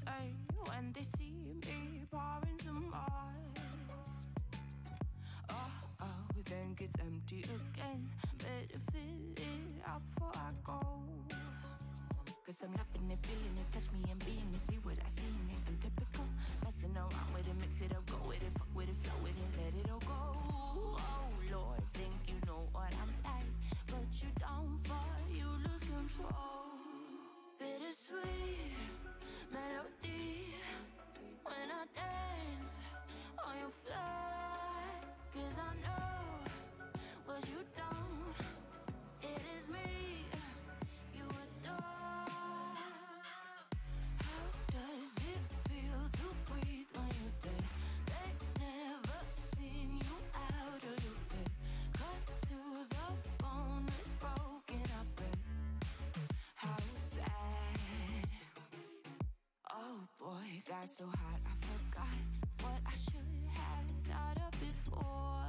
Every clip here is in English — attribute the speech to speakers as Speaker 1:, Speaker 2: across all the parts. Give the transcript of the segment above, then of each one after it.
Speaker 1: say when they see me pouring some more? Oh, think it's empty again. Better fill it up before I go. Cause I'm loving it, feeling it, touch me and being it. See what I see in it, I'm typical. Messing around with it, mix it up, go with it, fuck with it, flow with it, let it all go. Oh Lord, think you know what I'm like, but you don't fall, you lose control. Bittersweet melody when I dance on your fly. Cause I know what you don't, it is me you adore. How does it feel to breathe when you're dead? They never seen you out of your bed. Cut to the bone, it's broken up. How sad. Oh boy, got so hot I forgot what I should have thought of before.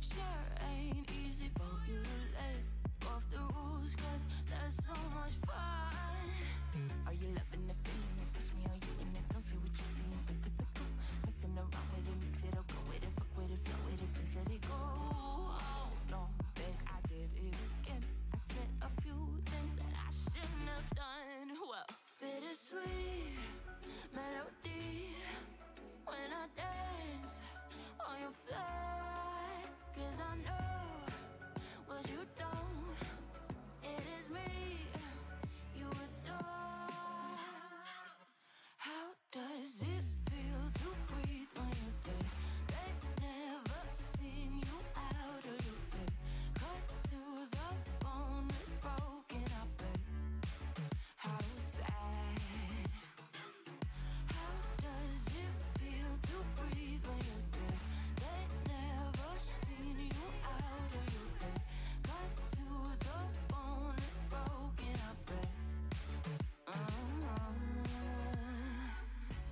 Speaker 1: Sure ain't easy for you to let go of the rules, cause that's so much fun. Are you loving the feeling it? Touch me, are you in it? Don't say what you're seeing, but typical. Messing around with it, mix it up, go with it, fuck with it, flow with it, please let it go. Oh no, think I did it again. I said a few things that I shouldn't have done. Well, bittersweet melody when I dance on your fly. Cause I know what you don't, it is me you adore. How does it feel to breathe when you're dead? They never seen you out of your bed. Cut to the bone, it's broken up. How sad. How does it feel to breathe when you're dead? They never seen you out of your bed. Cut to the bone, it's broken up.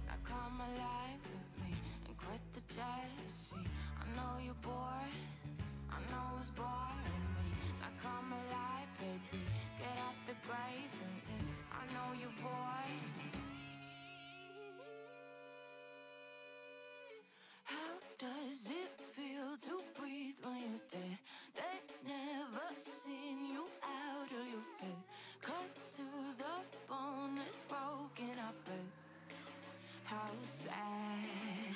Speaker 1: Now come alive with me and quit the jealousy. I know you're bored, I know it's boring me. Now come alive, baby, get out the grave with me. I know you're bored. How does it feel to breathe when you're dead? They never seen you out of your bed. Cut to the bone, it's broken up. How sad.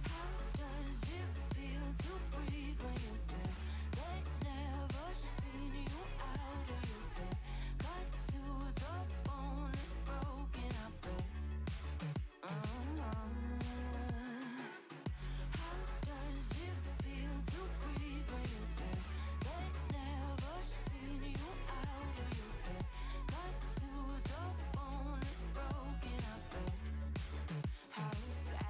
Speaker 1: How does it feel to breathe when you're dead? They never seen you out of your bed. Cut to the bone, it's broken up. How does it feel to breathe when you're dead? They never seen you out of your bed. Cut to the bone, it's broken up. How sad.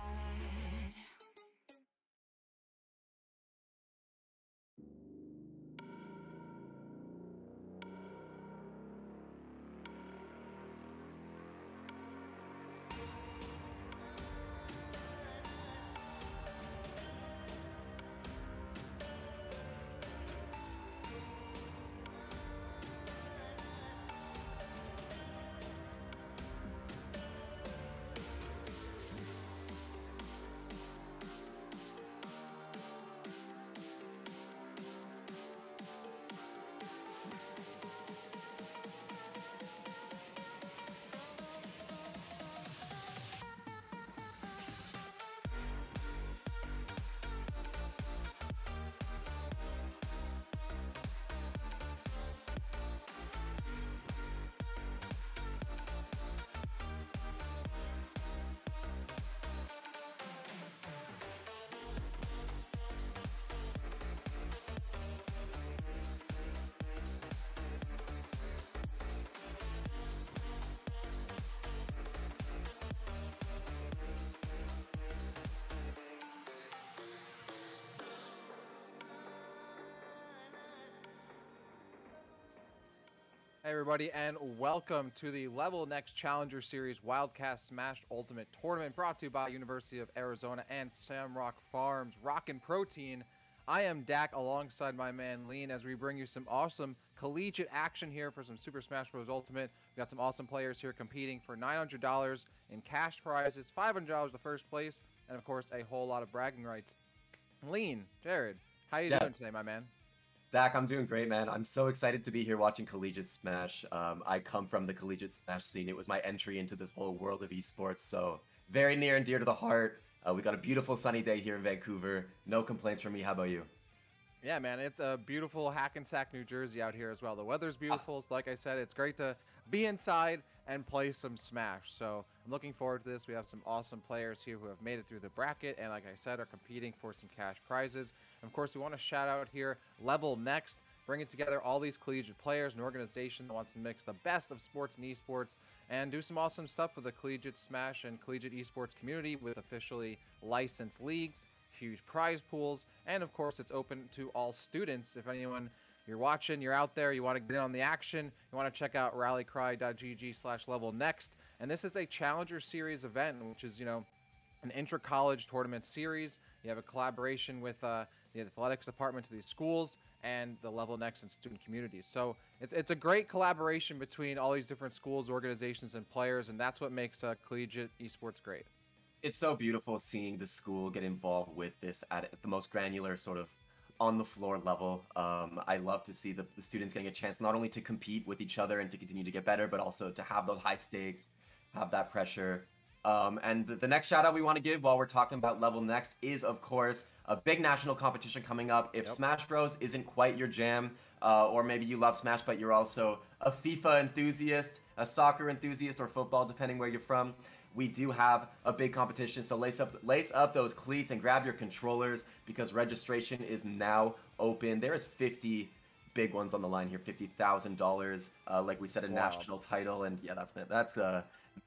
Speaker 2: Hey everybody, and welcome to the LevelNext Challenger Series Wildcats Smash Ultimate Tournament, brought to you by University of Arizona and Shamrock Farms. Rockin' Protein. I am Dak alongside my man Lean as we bring you some awesome collegiate action here for some Super Smash Bros. Ultimate. We got some awesome players here competing for $900 in cash prizes, $500 the first place, and of course a whole lot of bragging rights. Lean, Jared, how you doing today, my man?
Speaker 3: Dak, I'm doing great, man. I'm so excited to be here watching Collegiate Smash. I come from the Collegiate Smash scene. It was my entry into this whole world of esports, so very near and dear to the heart. We got a beautiful sunny day here in Vancouver. No complaints from me. How about you?
Speaker 2: Yeah, man, it's a beautiful Hackensack, New Jersey out here as well. The weather's beautiful. So like I said, it's great to be inside and play some Smash. So I'm looking forward to this. We have some awesome players here who have made it through the bracket and, like I said, are competing for some cash prizes. And of course, we want to shout out here LevelNext, bringing together all these collegiate players, an organization that wants to mix the best of sports and esports and do some awesome stuff for the collegiate Smash and collegiate esports community with officially licensed leagues, huge prize pools, and of course it's open to all students. If anyone you're watching, you're out there, you want to get in on the action, you want to check out rallycry.gg/levelnext. And this is a Challenger Series event, which is, an intra-college tournament series. You have a collaboration with the athletics department to these schools and the LevelNext and student communities. So it's a great collaboration between all these different schools, organizations, and players, and that's what makes collegiate esports great.
Speaker 3: It's so beautiful seeing the school get involved with this at the most granular sort of on the floor level. I love to see the students getting a chance not only to compete with each other and to continue to get better, but also to have those high stakes, have that pressure. And the next shout out we want to give while we're talking about LevelNext is, of course, a big national competition coming up. If Smash Bros isn't quite your jam, or maybe you love Smash, but you're also a FIFA enthusiast, a soccer enthusiast, or football, depending where you're from, we do have a big competition. So lace up those cleats and grab your controllers because registration is now open. There is 50 big ones on the line here, $50,000. Like we said, a national title, and yeah, that's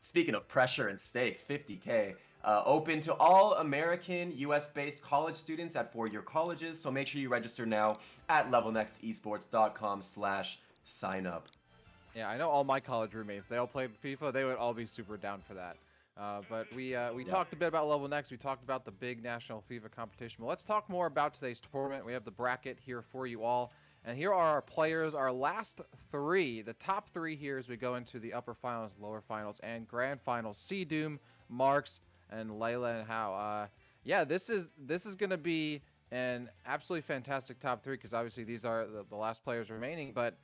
Speaker 3: speaking of pressure and stakes, $50K. Open to all American, US-based college students at four-year colleges. So make sure you register now at levelnextesports.com/sign-up.
Speaker 2: Yeah, I know all my college roommates, they all played FIFA. They would all be super down for that. But we talked a bit about LevelNext. We talked about the big national FIFA competition. But let's talk more about today's tournament. We have the bracket here for you all. And here are our players, our last three, the top three here as we go into the upper finals, lower finals, and grand finals. C-Doom, Marks, and Layla and How. Yeah, this is going to be an absolutely fantastic top three because obviously these are the last players remaining. But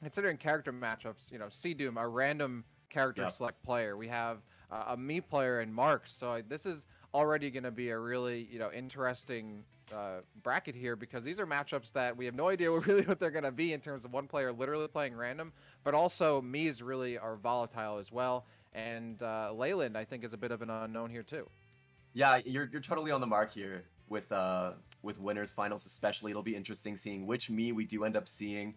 Speaker 2: considering character matchups, C-Doom, a random character select player. We have a me player in Marks. So this is already going to be a really, interesting bracket here because these are matchups that we have no idea what they're going to be in terms of one player literally playing random, but also Mies really are volatile as well. And Leyland, I think, is a bit of an unknown here too.
Speaker 3: Yeah, you're totally on the mark here with winners finals especially. It'll be interesting seeing which me we do end up seeing,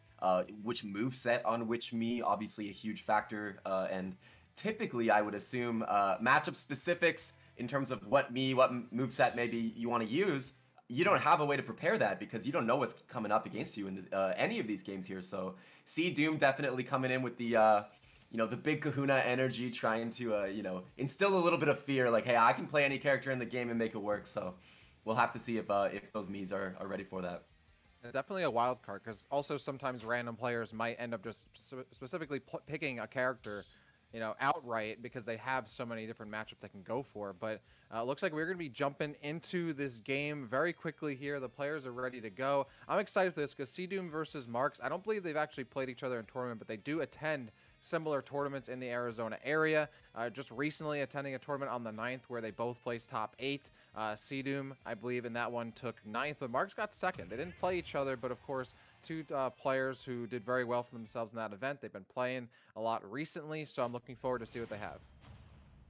Speaker 3: which move set on which me, obviously a huge factor, and typically I would assume matchup specifics in terms of what moveset maybe you want to use. You don't have a way to prepare that because you don't know what's coming up against you in any of these games here. So C-Doom definitely coming in with the the big kahuna energy, trying to instill a little bit of fear, like, hey, I can play any character in the game and make it work. So we'll have to see if those Miis are ready for that.
Speaker 2: Definitely a wild card because also sometimes random players might end up just specifically picking a character outright because they have so many different matchups they can go for. But it looks like we're going to be jumping into this game very quickly here. The players are ready to go. I'm excited for this because C-Doom versus Marks, I don't believe they've actually played each other in tournament, but they do attend similar tournaments in the Arizona area. Just recently attending a tournament on the 9th where they both placed top 8. C-Doom, I believe, in that one took 9th, but Marks got 2nd. They didn't play each other, but of course, two players who did very well for themselves in that event. They've been playing a lot recently, so I'm looking forward to see what they have.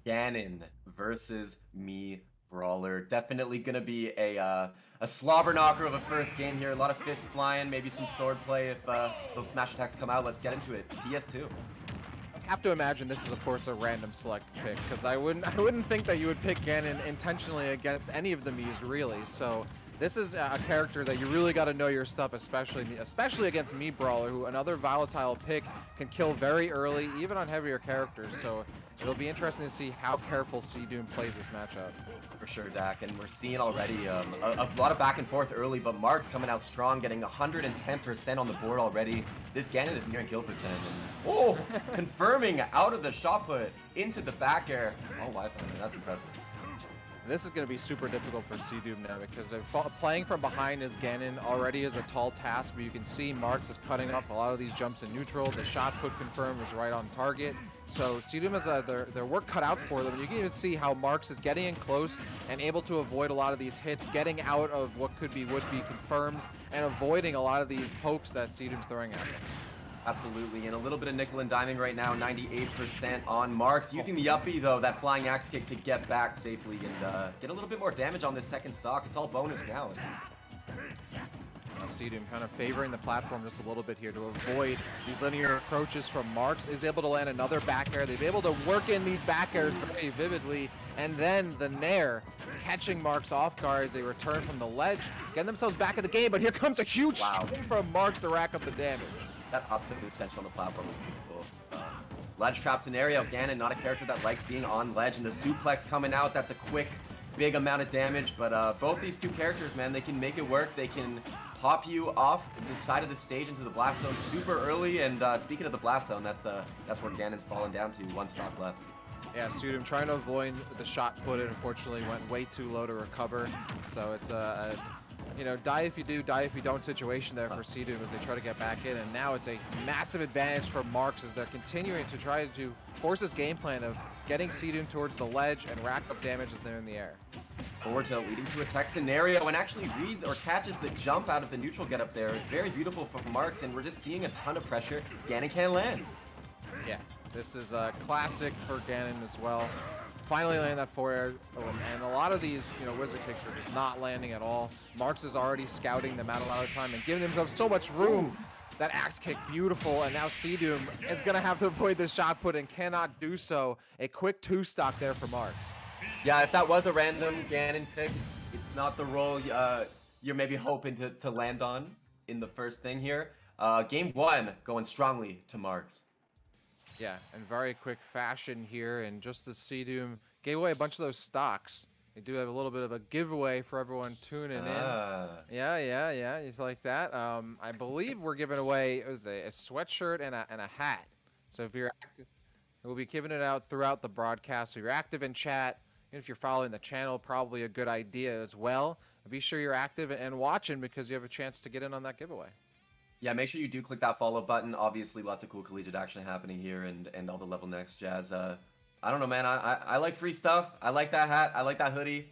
Speaker 3: Ganon versus me brawler. Definitely going to be a slobber knocker of a first game here. A lot of fist flying, maybe some sword play if those smash attacks come out. Let's get into it. PS2.
Speaker 2: I have to imagine this is, of course, a random select pick because I wouldn't think that you would pick Ganon intentionally against any of the Miis, really. So This is a character that you really got to know your stuff, especially against me Brawler, who another volatile pick can kill very early, even on heavier characters. So it'll be interesting to see how careful Seadoom plays this matchup.
Speaker 3: For sure, Dak, and we're seeing already a lot of back and forth early, but Mark's coming out strong, getting 110% on the board already. This Ganon is nearing kill percent. And, oh, confirming out of the shot put into the back air. Oh, Wi-Fi, that's impressive.
Speaker 2: This is going to be super difficult for Seadoom now because playing from behind his Ganon already is a tall task, but you can see Marks is cutting off a lot of these jumps in neutral. The shot put confirmed is right on target. So Seadoom has their work cut out for them. And you can even see how Marks is getting in close and able to avoid a lot of these hits, getting out of what would-be confirms, and avoiding a lot of these pokes that Seadoom's throwing at him.
Speaker 3: Absolutely, and a little bit of nickel and diming right now, 98% on Marks. Using the uppy, though, that flying axe kick to get back safely and get a little bit more damage on this second stock. It's all bonus now.
Speaker 2: Seadoom kind of favoring the platform just a little bit here to avoid these linear approaches from Marks. Is able to land another back air. They've been able to work in these back airs very vividly. And then the Nair catching Marks off guard as they return from the ledge, getting themselves back in the game. But here comes a huge string from Marks to rack up the damage.
Speaker 3: That up to the extension on the platform was beautiful. Ledge trap scenario. Ganon, not a character that likes being on ledge. And the suplex coming out, that's a quick, big amount of damage. But both these two characters, man, they can make it work. They can pop you off the side of the stage into the blast zone super early. And speaking of the blast zone, that's where Ganon's fallen down to. One stock left.
Speaker 2: Yeah, Seadoom trying to avoid the shot put. It unfortunately went way too low to recover. So it's you know, die if you do, die if you don't situation there for Seadoom as they try to get back in. And now it's a massive advantage for Marks as they're continuing to try to force this game plan of getting Seadoom towards the ledge and rack up damage as they're in the air.
Speaker 3: Forward tilt leading to a tech scenario and actually reads or catches the jump out of the neutral get up there. Very beautiful from Marks, and we're just seeing a ton of pressure. Ganon can't land.
Speaker 2: Yeah, this is a classic for Ganon as well. Finally landing that forward air, and a lot of these, you know, wizard kicks are just not landing at all. Marks is already scouting them out a lot of time and giving themselves so much room. That axe kick, beautiful, and now Seadoom is gonna have to avoid the shot put and cannot do so. A quick two stock there for Marks.
Speaker 3: Yeah, if that was a random Ganon pick, it's not the role you're maybe hoping to land on in the first thing here. Game one going strongly to Marks.
Speaker 2: Yeah, in very quick fashion here, and just as Seadoom gave away a bunch of those stocks, they do have a little bit of a giveaway for everyone tuning in. Yeah, it's like that. I believe we're giving away, it was a sweatshirt and a hat. So if you're active, we'll be giving it out throughout the broadcast. So if you're active in chat, and if you're following the channel, probably a good idea as well. Be sure you're active and watching because you have a chance to get in on that giveaway.
Speaker 3: Yeah, make sure you do click that follow button. Obviously, lots of cool collegiate action happening here and all the LevelNext jazz. I don't know, man. I like free stuff. I like that hat. I like that hoodie.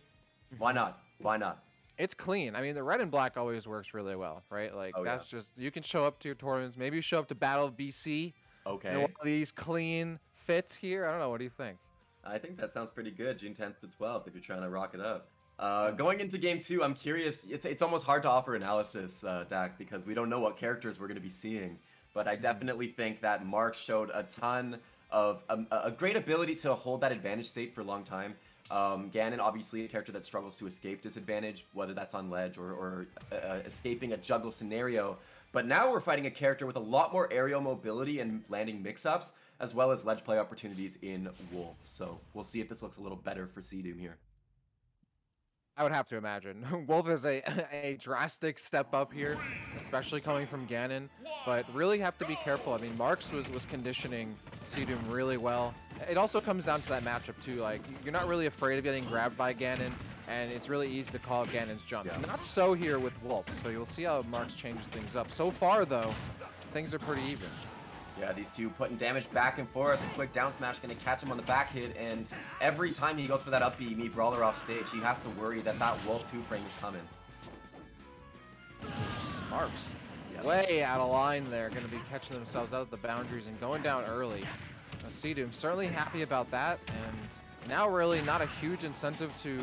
Speaker 3: Why not? Why not?
Speaker 2: It's clean. I mean, the red and black always works really well, right? Like, that's just, you can show up to your tournaments. Maybe you show up to Battle of BC.
Speaker 3: Okay.
Speaker 2: You know, these clean fits here. I don't know. What do you think?
Speaker 3: I think that sounds pretty good. June 10th to 12th if you're trying to rock it up. Going into game two, I'm curious. It's almost hard to offer analysis, Dak, because we don't know what characters we're going to be seeing. But I definitely think that Mark showed a ton of a great ability to hold that advantage state for a long time. Ganon, obviously, a character that struggles to escape disadvantage, whether that's on ledge or escaping a juggle scenario. But now we're fighting a character with a lot more aerial mobility and landing mix-ups, as well as ledge play opportunities in Wolf. So we'll see if this looks a little better for Seadoom here.
Speaker 2: I would have to imagine. Wolf is a drastic step up here, especially coming from Ganon, but really have to be careful. I mean, Marks was conditioning Seadoom really well. It also comes down to that matchup too. Like, you're not really afraid of getting grabbed by Ganon, and it's really easy to call Ganon's jumps. Yeah. Not so here with Wolf, so you'll see how Marks changes things up. So far, though, things are pretty even.
Speaker 3: Yeah, these two putting damage back and forth. A quick down smash going to catch him on the back hit, and every time he goes for that up B, me Brawler off stage, he has to worry that Wolf 2-frame is coming.
Speaker 2: Marks, way out of line there, going to be catching themselves out of the boundaries and going down early. Seadoom certainly happy about that, and now really not a huge incentive to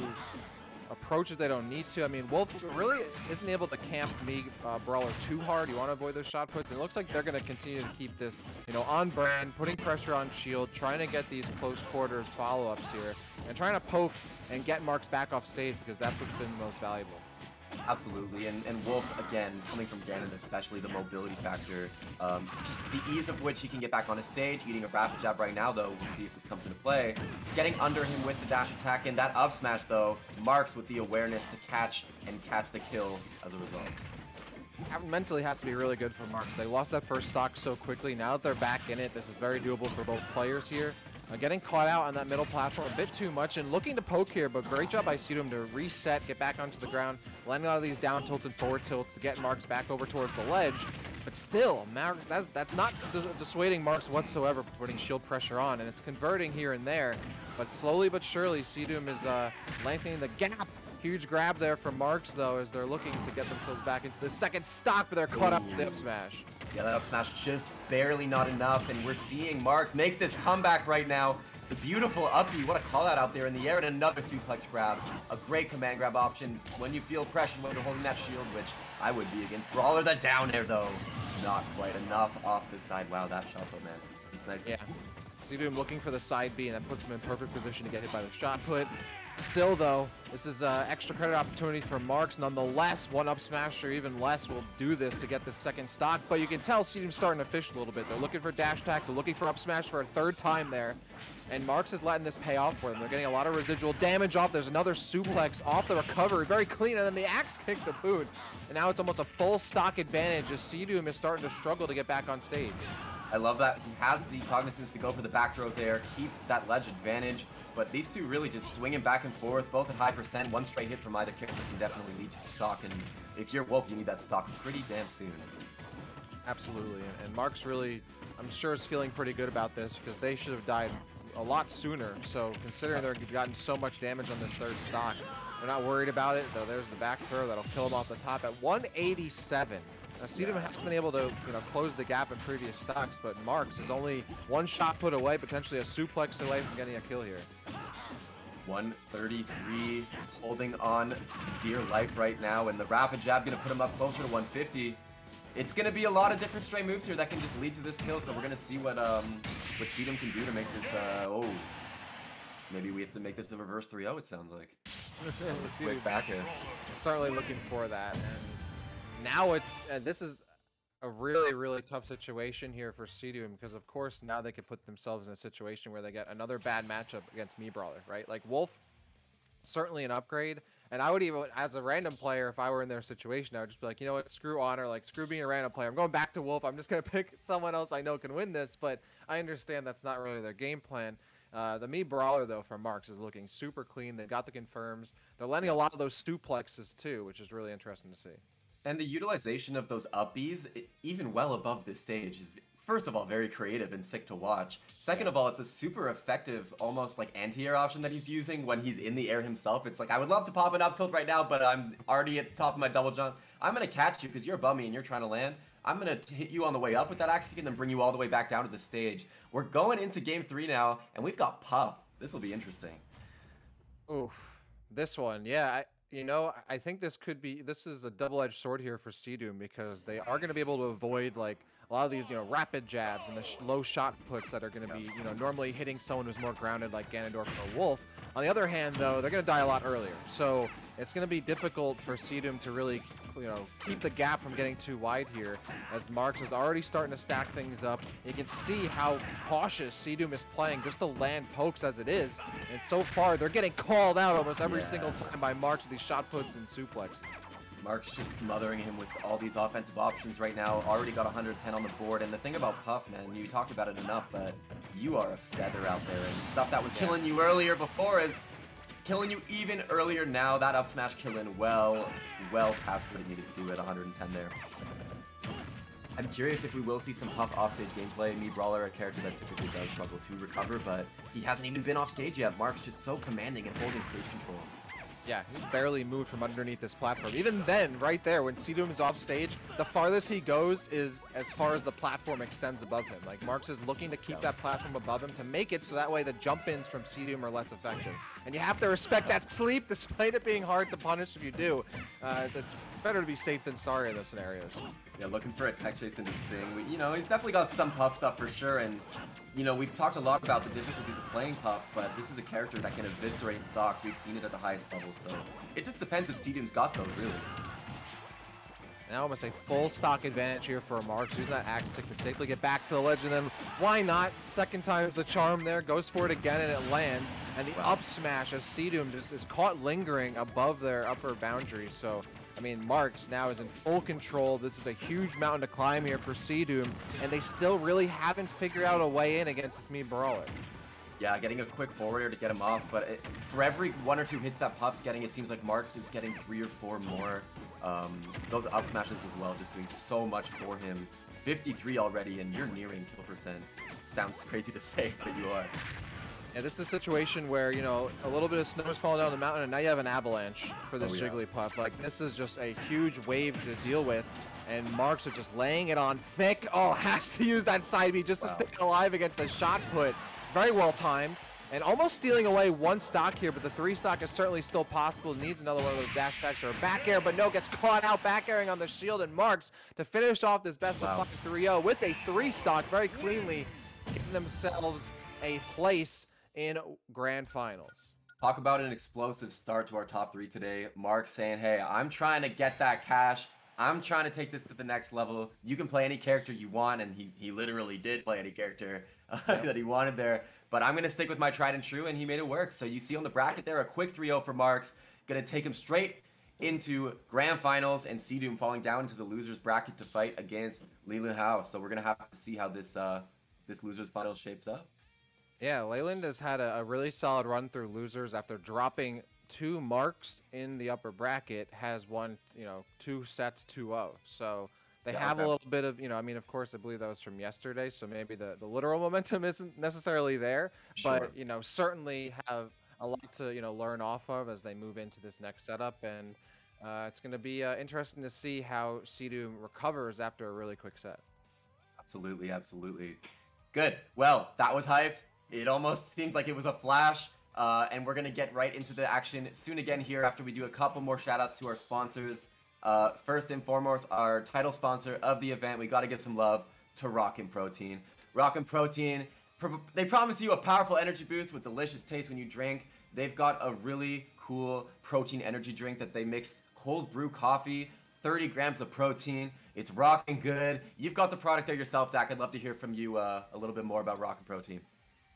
Speaker 2: approach if they don't need to. I mean, Wolf really isn't able to camp me Brawler too hard. You want to avoid those shot puts. It looks like they're going to continue to keep this, you know, on brand, putting pressure on Shield, trying to get these close quarters follow-ups here, and trying to poke and get Marks back off stage because that's what's been most valuable.
Speaker 3: Absolutely, and Wolf, again, coming from Ganon, especially the mobility factor, just the ease of which he can get back on his stage, eating a rapid jab right now, though, we'll see if this comes into play. Getting under him with the dash attack, and that up smash, though, Marks with the awareness to catch the kill as a result.
Speaker 2: Mentally has to be really good for Marks. They lost that first stock so quickly. Now that they're back in it, this is very doable for both players here. Getting caught out on that middle platform a bit too much and looking to poke here, but great job by Seedom to reset, get back onto the ground, landing a lot of these down tilts and forward tilts to get Marks back over towards the ledge. But still, that's not dissuading Marks whatsoever, putting shield pressure on, and it's converting here and there. But slowly but surely, Seedom is lengthening the gap. Huge grab there from Marks, though, as they're looking to get themselves back into the second stock, but they're caught up with the up smash.
Speaker 3: Yeah, that up smash just barely not enough, and we're seeing Marks make this comeback right now. The beautiful uppy, what a call out there in the air, and another suplex grab. A great command grab option when you feel pressure when you're holding that shield, which I would be against Brawler. The down air, though, not quite enough off the side. Wow, that shot, though, man. He's nice.
Speaker 2: Yeah. Seedom looking for the side B, and that puts him in perfect position to get hit by the shot put. Still, though, this is an extra credit opportunity for Marks. Nonetheless, one up smash or even less will do this to get the second stock. But you can tell Seedom's starting to fish a little bit. They're looking for dash attack. They're looking for up smash for a third time there. And Marks is letting this pay off for them. They're getting a lot of residual damage off. There's another suplex off the recovery. Very clean. And then the axe kick to boot. And now it's almost a full stock advantage as Seedom is starting to struggle to get back on stage.
Speaker 3: I love that he has the cognizance to go for the back throw there, keep that ledge advantage. But these two really just swinging back and forth, both at high percent. One straight hit from either character can definitely lead to stock. And if you're Wolf, you need that stock pretty damn soon.
Speaker 2: Absolutely. And Marks really, I'm sure, is feeling pretty good about this because they should have died a lot sooner. So considering they've gotten so much damage on this third stock, they're not worried about it. Though there's the back throw that'll kill them off the top at 187. Now, Seedom has been able to, close the gap in previous stocks, but Marks is only one shot put away, potentially a suplex away from getting a kill here.
Speaker 3: 133, holding on to dear life right now, and the rapid jab gonna put him up closer to 150. It's gonna be a lot of different stray moves here that can just lead to this kill, so we're gonna see what Seedom can do to make this. Oh, maybe we have to make this a reverse 3-0. It sounds like. Quick back here.
Speaker 2: Certainly looking for that. And now it's this is a really, really tough situation here for Seedom because, of course, now they could put themselves in a situation where they get another bad matchup against me Brawler, right? Like Wolf, certainly an upgrade. And I would even, as a random player, if I were in their situation, I would just be like, you know what, screw Honor, like screw being a random player. I'm going back to Wolf. I'm just going to pick someone else I know can win this. But I understand that's not really their game plan. The me Brawler, though, from Marks is looking super clean. They've got the confirms. They're landing a lot of those suplexes, too, which is really interesting to see.
Speaker 3: And the utilization of those uppies, even well above this stage, is first of all very creative and sick to watch. Second of all, it's a super effective, almost like anti-air option that he's using when he's in the air himself. It's like, I would love to pop an up tilt right now, but I'm already at the top of my double jump. I'm going to catch you because you're a bummy and you're trying to land. I'm going to hit you on the way up with that axe kick and then bring you all the way back down to the stage. We're going into game 3 now, and we've got Puff. This will be interesting.
Speaker 2: Oof. This one, yeah. I think this is a double-edged sword here for Seedom because they are going to be able to avoid like a lot of these, rapid jabs and the low shot puts that are going to be, normally hitting someone who's more grounded like Ganondorf or Wolf. On the other hand, though, they're going to die a lot earlier. So it's going to be difficult for Seedom to really, keep the gap from getting too wide here as Marks is already starting to stack things up. You can see how cautious Seedom is playing just to land pokes as it is. And so far, they're getting called out almost every single time by Marks with these shot puts and suplexes.
Speaker 3: Mark's just smothering him with all these offensive options right now. Already got 110 on the board. And the thing about Puff, man, you talked about it enough, but you are a feather out there. And stuff that was killing you earlier before is killing you even earlier now. That up smash killing well past what it needed to at 110 there. I'm curious if we will see some Puff offstage gameplay. Me Brawler, a character that typically does struggle to recover, but he hasn't even been off stage yet. Mark's just so commanding and holding stage control.
Speaker 2: Yeah, he barely moved from underneath this platform. Even then, right there, when Seedom is off stage, the farthest he goes is as far as the platform extends above him. Like, Marks is looking to keep that platform above him to make it so that way the jump-ins from Seedom are less effective. And you have to respect that sleep, despite it being hard to punish if you do. It's better to be safe than sorry in those scenarios.
Speaker 3: Yeah, looking for a tech chase into Sing. He's definitely got some Puff stuff for sure, and we've talked a lot about the difficulties of playing Puff, but this is a character that can eviscerate stocks. We've seen it at the highest level, so it just depends if Seedom's got those, really.
Speaker 2: Now almost a full stock advantage here for Marks, using that axe stick to safely get back to the ledge, and then why not? Second time's the charm there, goes for it again and it lands. And the up smash as Seadoom just is caught lingering above their upper boundary. So, I mean, Marks now is in full control. This is a huge mountain to climb here for Seadoom, and they still really haven't figured out a way in against this mean brawler.
Speaker 3: Yeah, getting a quick forwarder to get him off, but for every 1 or 2 hits that Puff's getting, it seems like Marks is getting 3 or 4 more. Those up smashes as well, just doing so much for him. 53 already, and you're nearing kill percent. Sounds crazy to say, but you are.
Speaker 2: Yeah, this is a situation where, you know, a little bit of snow is falling down the mountain, and now you have an avalanche for this Jigglypuff. Like, this is just a huge wave to deal with, and Marks are just laying it on thick. Oh, has to use that side B just to stay alive against the shot put. Very well timed, and almost stealing away 1 stock here, but the 3 stock is certainly still possible. Needs another one of those dash attacks or a back air, but no, gets caught out back airing on the shield, and Marks to finish off this best of 3-0 with a 3 stock very cleanly, giving themselves a place in grand finals.
Speaker 3: Talk about an explosive start to our top 3 today. Mark saying, hey, I'm trying to get that cash. I'm trying to take this to the next level. You can play any character you want, and he literally did play any character that he wanted there. But I'm going to stick with my tried and true, and he made it work. So you see on the bracket there, a quick 3-0 for Marks. Going to take him straight into grand finals, and Seadoom falling down into the losers bracket to fight against Leland House. So we're going to have to see how this this losers final shapes up.
Speaker 2: Yeah, Leyland has had a really solid run through losers after dropping 2 Marks in the upper bracket, has won, you know, 2 sets 2-0. So they have a little bit of, you know, I mean, of course, I believe that was from yesterday, so maybe the literal momentum isn't necessarily there, but, you know, certainly have a lot to, you know, learn off of as they move into this next setup. And it's going to be interesting to see how Seadoom recovers after a really quick set.
Speaker 3: Absolutely, absolutely. Good. Well, that was hype. It almost seems like it was a flash. And we're going to get right into the action soon again here after we do a couple more shout outs to our sponsors. First and foremost, our title sponsor of the event, we got to give some love to Rockin' Protein. Rockin' Protein, they promise you a powerful energy boost with delicious taste when you drink. They've got a really cool protein energy drink that they mix cold brew coffee, 30 grams of protein. It's rockin' good. You've got the product there yourself, Dak. I'd love to hear from you a little bit more about Rockin' Protein.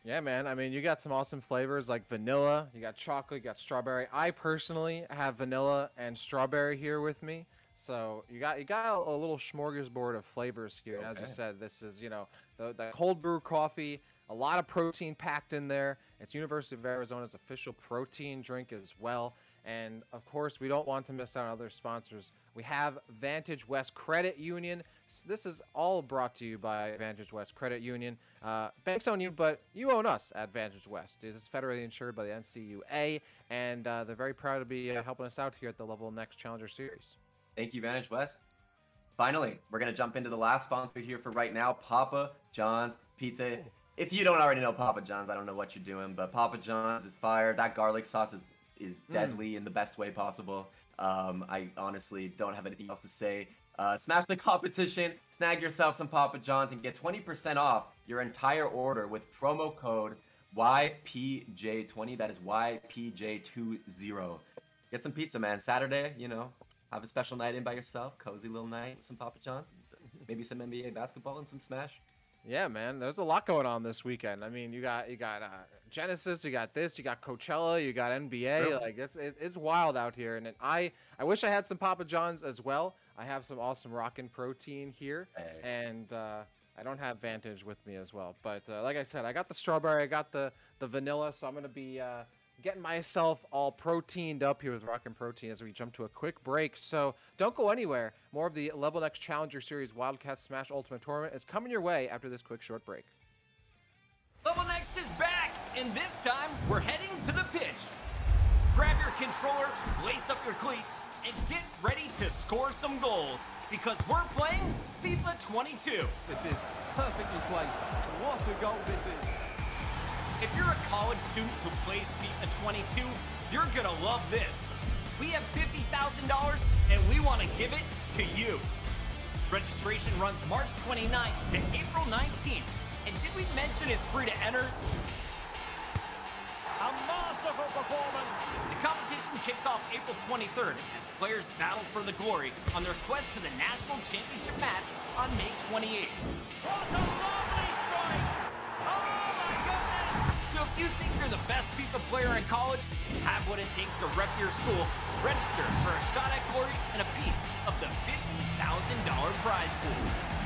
Speaker 2: Yeah, man. I mean, you got some awesome flavors like vanilla, you got chocolate, you got strawberry. I personally have vanilla and strawberry here with me. So you got a little smorgasbord of flavors here. And as you said, this is, you know, the cold brew coffee, a lot of protein packed in there. It's University of Arizona's official protein drink as well. And of course, we don't want to miss out on other sponsors. We have Vantage West Credit Union. This is all brought to you by Vantage West Credit Union. Banks own you, but you own us at Vantage West. It is federally insured by the NCUA, and they're very proud to be helping us out here at the LevelNext Challenger Series.
Speaker 3: Thank you, Vantage West. Finally, we're going to jump into the last sponsor here for right now, Papa John's Pizza. If you don't already know Papa John's, I don't know what you're doing, but Papa John's is fire. That garlic sauce is deadly in the best way possible. I honestly don't have anything else to say. Smash the competition, snag yourself some Papa John's, and get 20% off your entire order with promo code YPJ20. That is YPJ20. Get some pizza, man. Saturday, you know, have a special night in by yourself. Cozy little night with some Papa John's. Maybe some NBA basketball and some Smash.
Speaker 2: Yeah, man. There's a lot going on this weekend. I mean, you got Genesis, you got this, you got Coachella, you got NBA. Really? Like it's wild out here. And I wish I had some Papa John's as well. I have some awesome Rockin' Protein here, and I don't have Vantage with me as well. But like I said, I got the strawberry, I got the vanilla, so I'm gonna be getting myself all proteined up here with Rockin' Protein as we jump to a quick break. So don't go anywhere. More of the LevelNext Challenger Series Wildcats Smash Ultimate Tournament is coming your way after this quick short break.
Speaker 4: LevelNext is back, and this time we're heading to the pitch. Grab your controller, lace up your cleats, and get ready to score some goals, because we're playing FIFA 22.
Speaker 5: This is perfectly placed. What a goal this is.
Speaker 4: If you're a college student who plays FIFA 22, you're gonna love this. We have $50,000 and we want to give it to you. Registration runs March 29th to April 19th. And did we mention it's free to enter?
Speaker 5: A masterful performance.
Speaker 4: The competition action kicks off April 23rd as players battle for the glory on their quest to the National Championship match on May 28th.
Speaker 5: What a lovely strike! Oh my goodness!
Speaker 4: So if you think you're the best FIFA player in college, have what it takes to rep your school, register for a shot at glory and a piece of the $50,000 prize pool.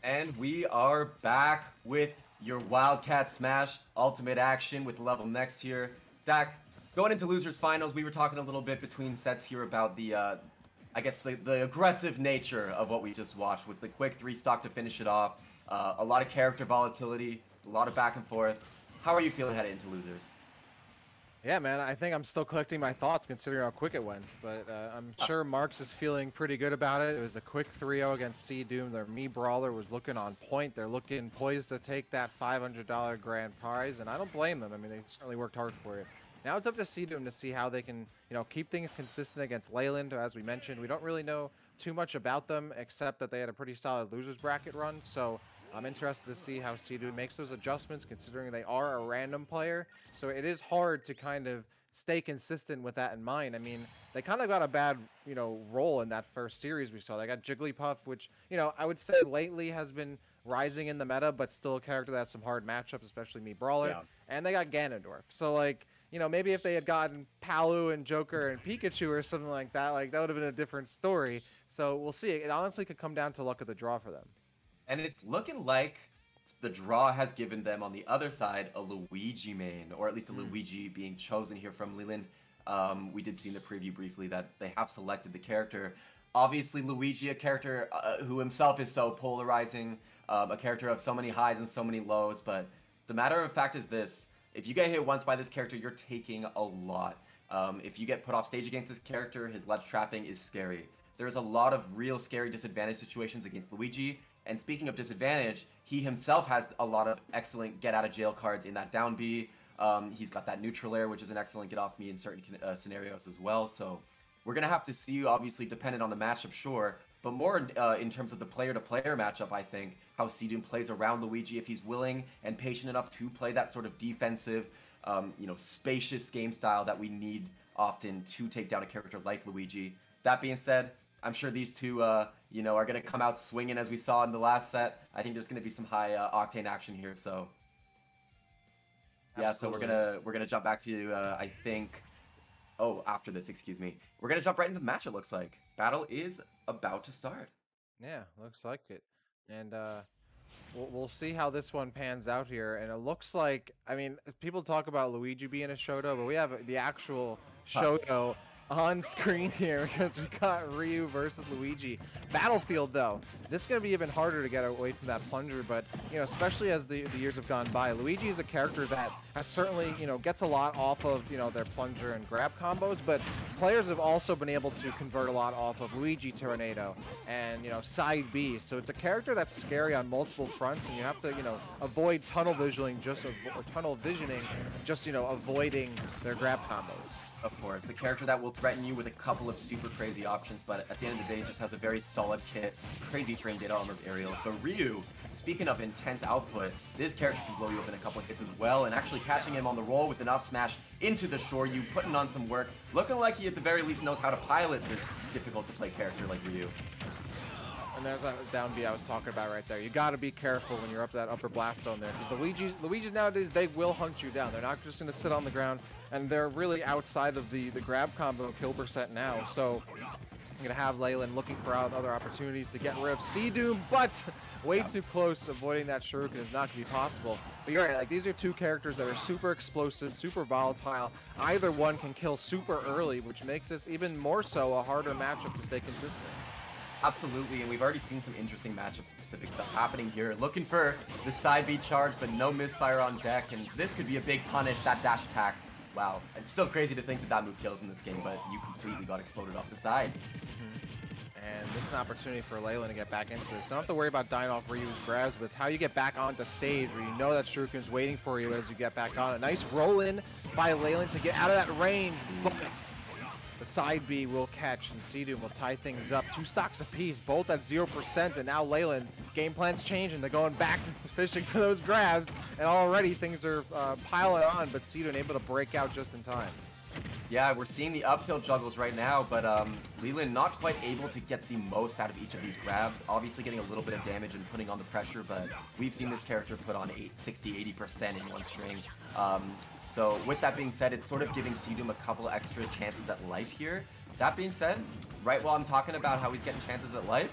Speaker 3: And we are back with your Wildcat Smash Ultimate action with LevelNext here. Dak, going into losers finals, we were talking a little bit between sets here about the I guess the aggressive nature of what we just watched with the quick 3-stock to finish it off. A lot of character volatility, a lot of back and forth. How are you feeling headed into losers?
Speaker 2: Yeah, man, I think I'm still collecting my thoughts considering how quick it went, but I'm sure Marks is feeling pretty good about it. It was a quick 3-0 against Sea Doom. Their Me Brawler was looking on point. They're looking poised to take that $500 grand prize, and I don't blame them. I mean, they certainly worked hard for it. Now it's up to Sea Doom to see how they can, keep things consistent against Leyland. As we mentioned, we don't really know too much about them except that they had a pretty solid losers bracket run, so I'm interested to see how Sea Doom makes those adjustments considering they are a random player. So it is hard to kind of stay consistent with that in mind. I mean, they kind of got a bad, role in that first series we saw. They got Jigglypuff, which, I would say lately has been rising in the meta, but still a character that has some hard matchups, especially Me Brawler. Yeah. And they got Ganondorf. So, maybe if they had gotten Palu and Joker and Pikachu or something like that would have been a different story. So we'll see. It honestly could come down to luck of the draw for them.
Speaker 3: And it's looking like the draw has given them on the other side a Luigi main, or at least a Luigi being chosen here from Leland. We did see in the preview briefly that they have selected the character. Obviously, Luigi, a character who himself is so polarizing, a character of so many highs and so many lows. But the matter of fact is this: if you get hit once by this character, you're taking a lot. If you get put off stage against this character, his ledge trapping is scary. There's a lot of real scary disadvantage situations against Luigi. And speaking of disadvantage, he himself has a lot of excellent get-out-of-jail cards in that down B. He's got that neutral air, which is an excellent get-off-me in certain scenarios as well. So we're going to have to see, obviously, dependent on the matchup, sure. But more in terms of the player-to-player matchup, I think, how Sea Doom plays around Luigi if he's willing and patient enough to play that sort of defensive, spacious game style that we need often to take down a character like Luigi. That being said, I'm sure these two, are going to come out swinging as we saw in the last set. I think there's going to be some high octane action here. So, yeah. Absolutely. So we're gonna jump back to I think. Oh, after this, excuse me. We're gonna jump right into the match. It looks like battle is about to start.
Speaker 2: Yeah, looks like it, and we'll see how this one pans out here. And it looks like, I mean, people talk about Luigi being a Shoto, but we have the actual Shoto on screen here because we got Ryu versus Luigi. Battlefield, though, this is going to be even harder to get away from that plunger, but, especially as the years have gone by, Luigi is a character that has certainly, gets a lot off of, their plunger and grab combos, but players have also been able to convert a lot off of Luigi Tornado and, side B. So it's a character that's scary on multiple fronts, and you have to, avoid tunnel visioning, avoiding their grab combos.
Speaker 3: Of course, a character that will threaten you with a couple of super crazy options, but at the end of the day, just has a very solid kit, crazy frame data on those aerials. But Ryu, speaking of intense output, this character can blow you up in a couple of hits as well, and actually catching him on the roll with an up smash into the shore, you putting on some work, looking like he at the very least knows how to pilot this difficult-to-play character like Ryu.
Speaker 2: And there's that down B I was talking about right there. You got to be careful when you're up that upper blast zone there, because Luigi's nowadays, they will hunt you down. They're not just going to sit on the ground, and they're really outside of the grab combo kill percent now. So I'm going to have Leyland looking for other opportunities to get rid of Sea Doom, but way too close. Avoiding that Shuriken is not going to be possible. But you're right, these are two characters that are super explosive, super volatile. Either one can kill super early, which makes this even more so a harder matchup to stay consistent.
Speaker 3: Absolutely, and we've already seen some interesting matchup-specific stuff happening here. Looking for the side B charge, but no misfire on deck, and this could be a big punish, that dash attack. Wow, it's still crazy to think that move kills in this game, but you completely got exploded off the side.
Speaker 2: And this is an opportunity for Leyland to get back into this. You don't have to worry about dying off Ryu's grabs, but it's how you get back onto stage where you know that Shuriken's waiting for you as you get back on. A nice roll-in by Leyland to get out of that range, but the side B will catch, and Sea Doom will tie things up. 2 stocks apiece, both at 0%, and now Leyland, game plan's changing. They're going back to fishing for those grabs, and already things are piling on, but Sea Doom able to break out just in time.
Speaker 3: Yeah, we're seeing the up tilt juggles right now, but Leland not quite able to get the most out of each of these grabs. Obviously getting a little bit of damage and putting on the pressure, but we've seen this character put on 60-80% in one string. So with that being said, it's sort of giving Sea Doom a couple extra chances at life here. That being said, right while I'm talking about how he's getting chances at life,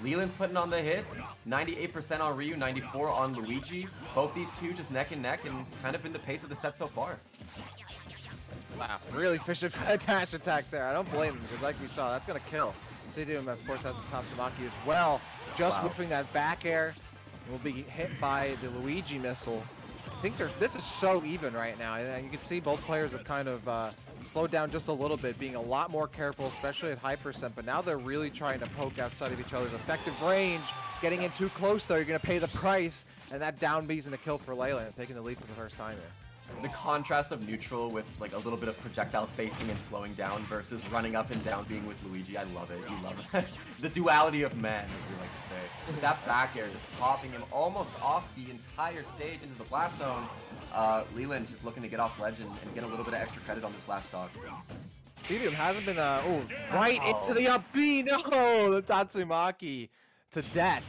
Speaker 3: Leland's putting on the hits, 98% on Ryu, 94 on Luigi. Both these two just neck and neck and kind of been the pace of the set so far.
Speaker 2: Wow, really fishing for a dash attack there. I don't blame him, because like we saw, that's going to kill. Seedum, of course, has the Tatsumaki as well. Just whipping that back air. Will be hit by the Luigi missile. I think this is so even right now. And you can see both players have kind of slowed down just a little bit, being a lot more careful, especially at high percent. But now they're really trying to poke outside of each other's effective range. Getting in too close, though, you're going to pay the price. And that down B's and a kill for Leyland, taking the lead for the first time here.
Speaker 3: The contrast of neutral with like a little bit of projectile spacing and slowing down versus running up and down being with Luigi. I love it. You love it. The duality of man, as we like to say. That back air just popping him almost off the entire stage into the blast zone. Leland just looking to get off ledge and get a little bit of extra credit on this last stock.
Speaker 2: Seedum hasn't been, right into the up B. No, the Tatsumaki to death.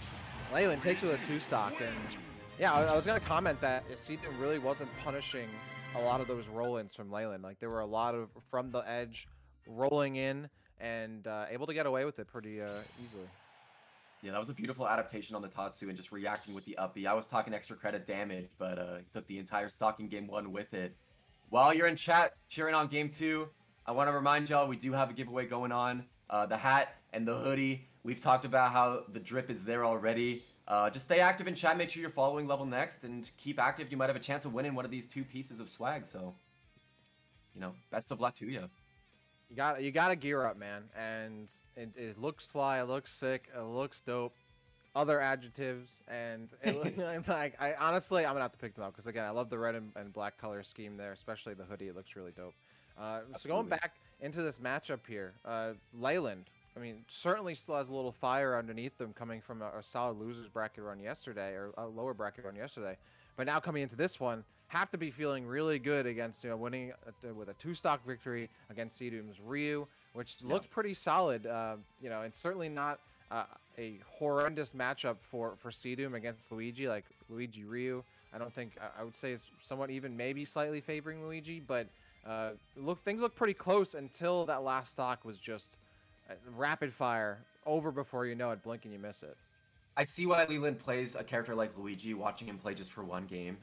Speaker 2: Leyland takes with a 2-stock, and yeah, I was going to comment that Seedum really wasn't punishing a lot of those roll-ins from Leyland. Like, there were a lot of from the edge rolling in and able to get away with it pretty easily.
Speaker 3: Yeah, that was a beautiful adaptation on the Tatsu and just reacting with the up B. I was talking extra credit damage, but he took the entire stock in game 1 with it. While you're in chat cheering on game 2, I want to remind y'all we do have a giveaway going on. The hat and the hoodie. We've talked about how the drip is there already. Just stay active in chat. Make sure you're following LevelNext and keep active. You might have a chance of winning one of these 2 pieces of swag. So, you know, best of luck to you.
Speaker 2: You gotta gear up, man. And it looks fly. It looks sick. It looks dope. Other adjectives, and it, like honestly, I'm gonna have to pick them up because again, I love the red and black color scheme there, especially the hoodie. It looks really dope. So going back into this matchup here, Leyland. I mean, certainly still has a little fire underneath them coming from a solid losers bracket run yesterday, or a lower bracket run yesterday. But now coming into this one, have to be feeling really good against, winning with a 2-stock victory against Seedum's Ryu, which looks pretty solid. And certainly not a horrendous matchup for Seedum against Luigi, like Luigi Ryu. I don't think, I would say is somewhat even, maybe slightly favoring Luigi, but things look pretty close until that last stock was just rapid fire, over before you know it, blink and you miss it.
Speaker 3: I see why Leland plays a character like Luigi, watching him play just for one game.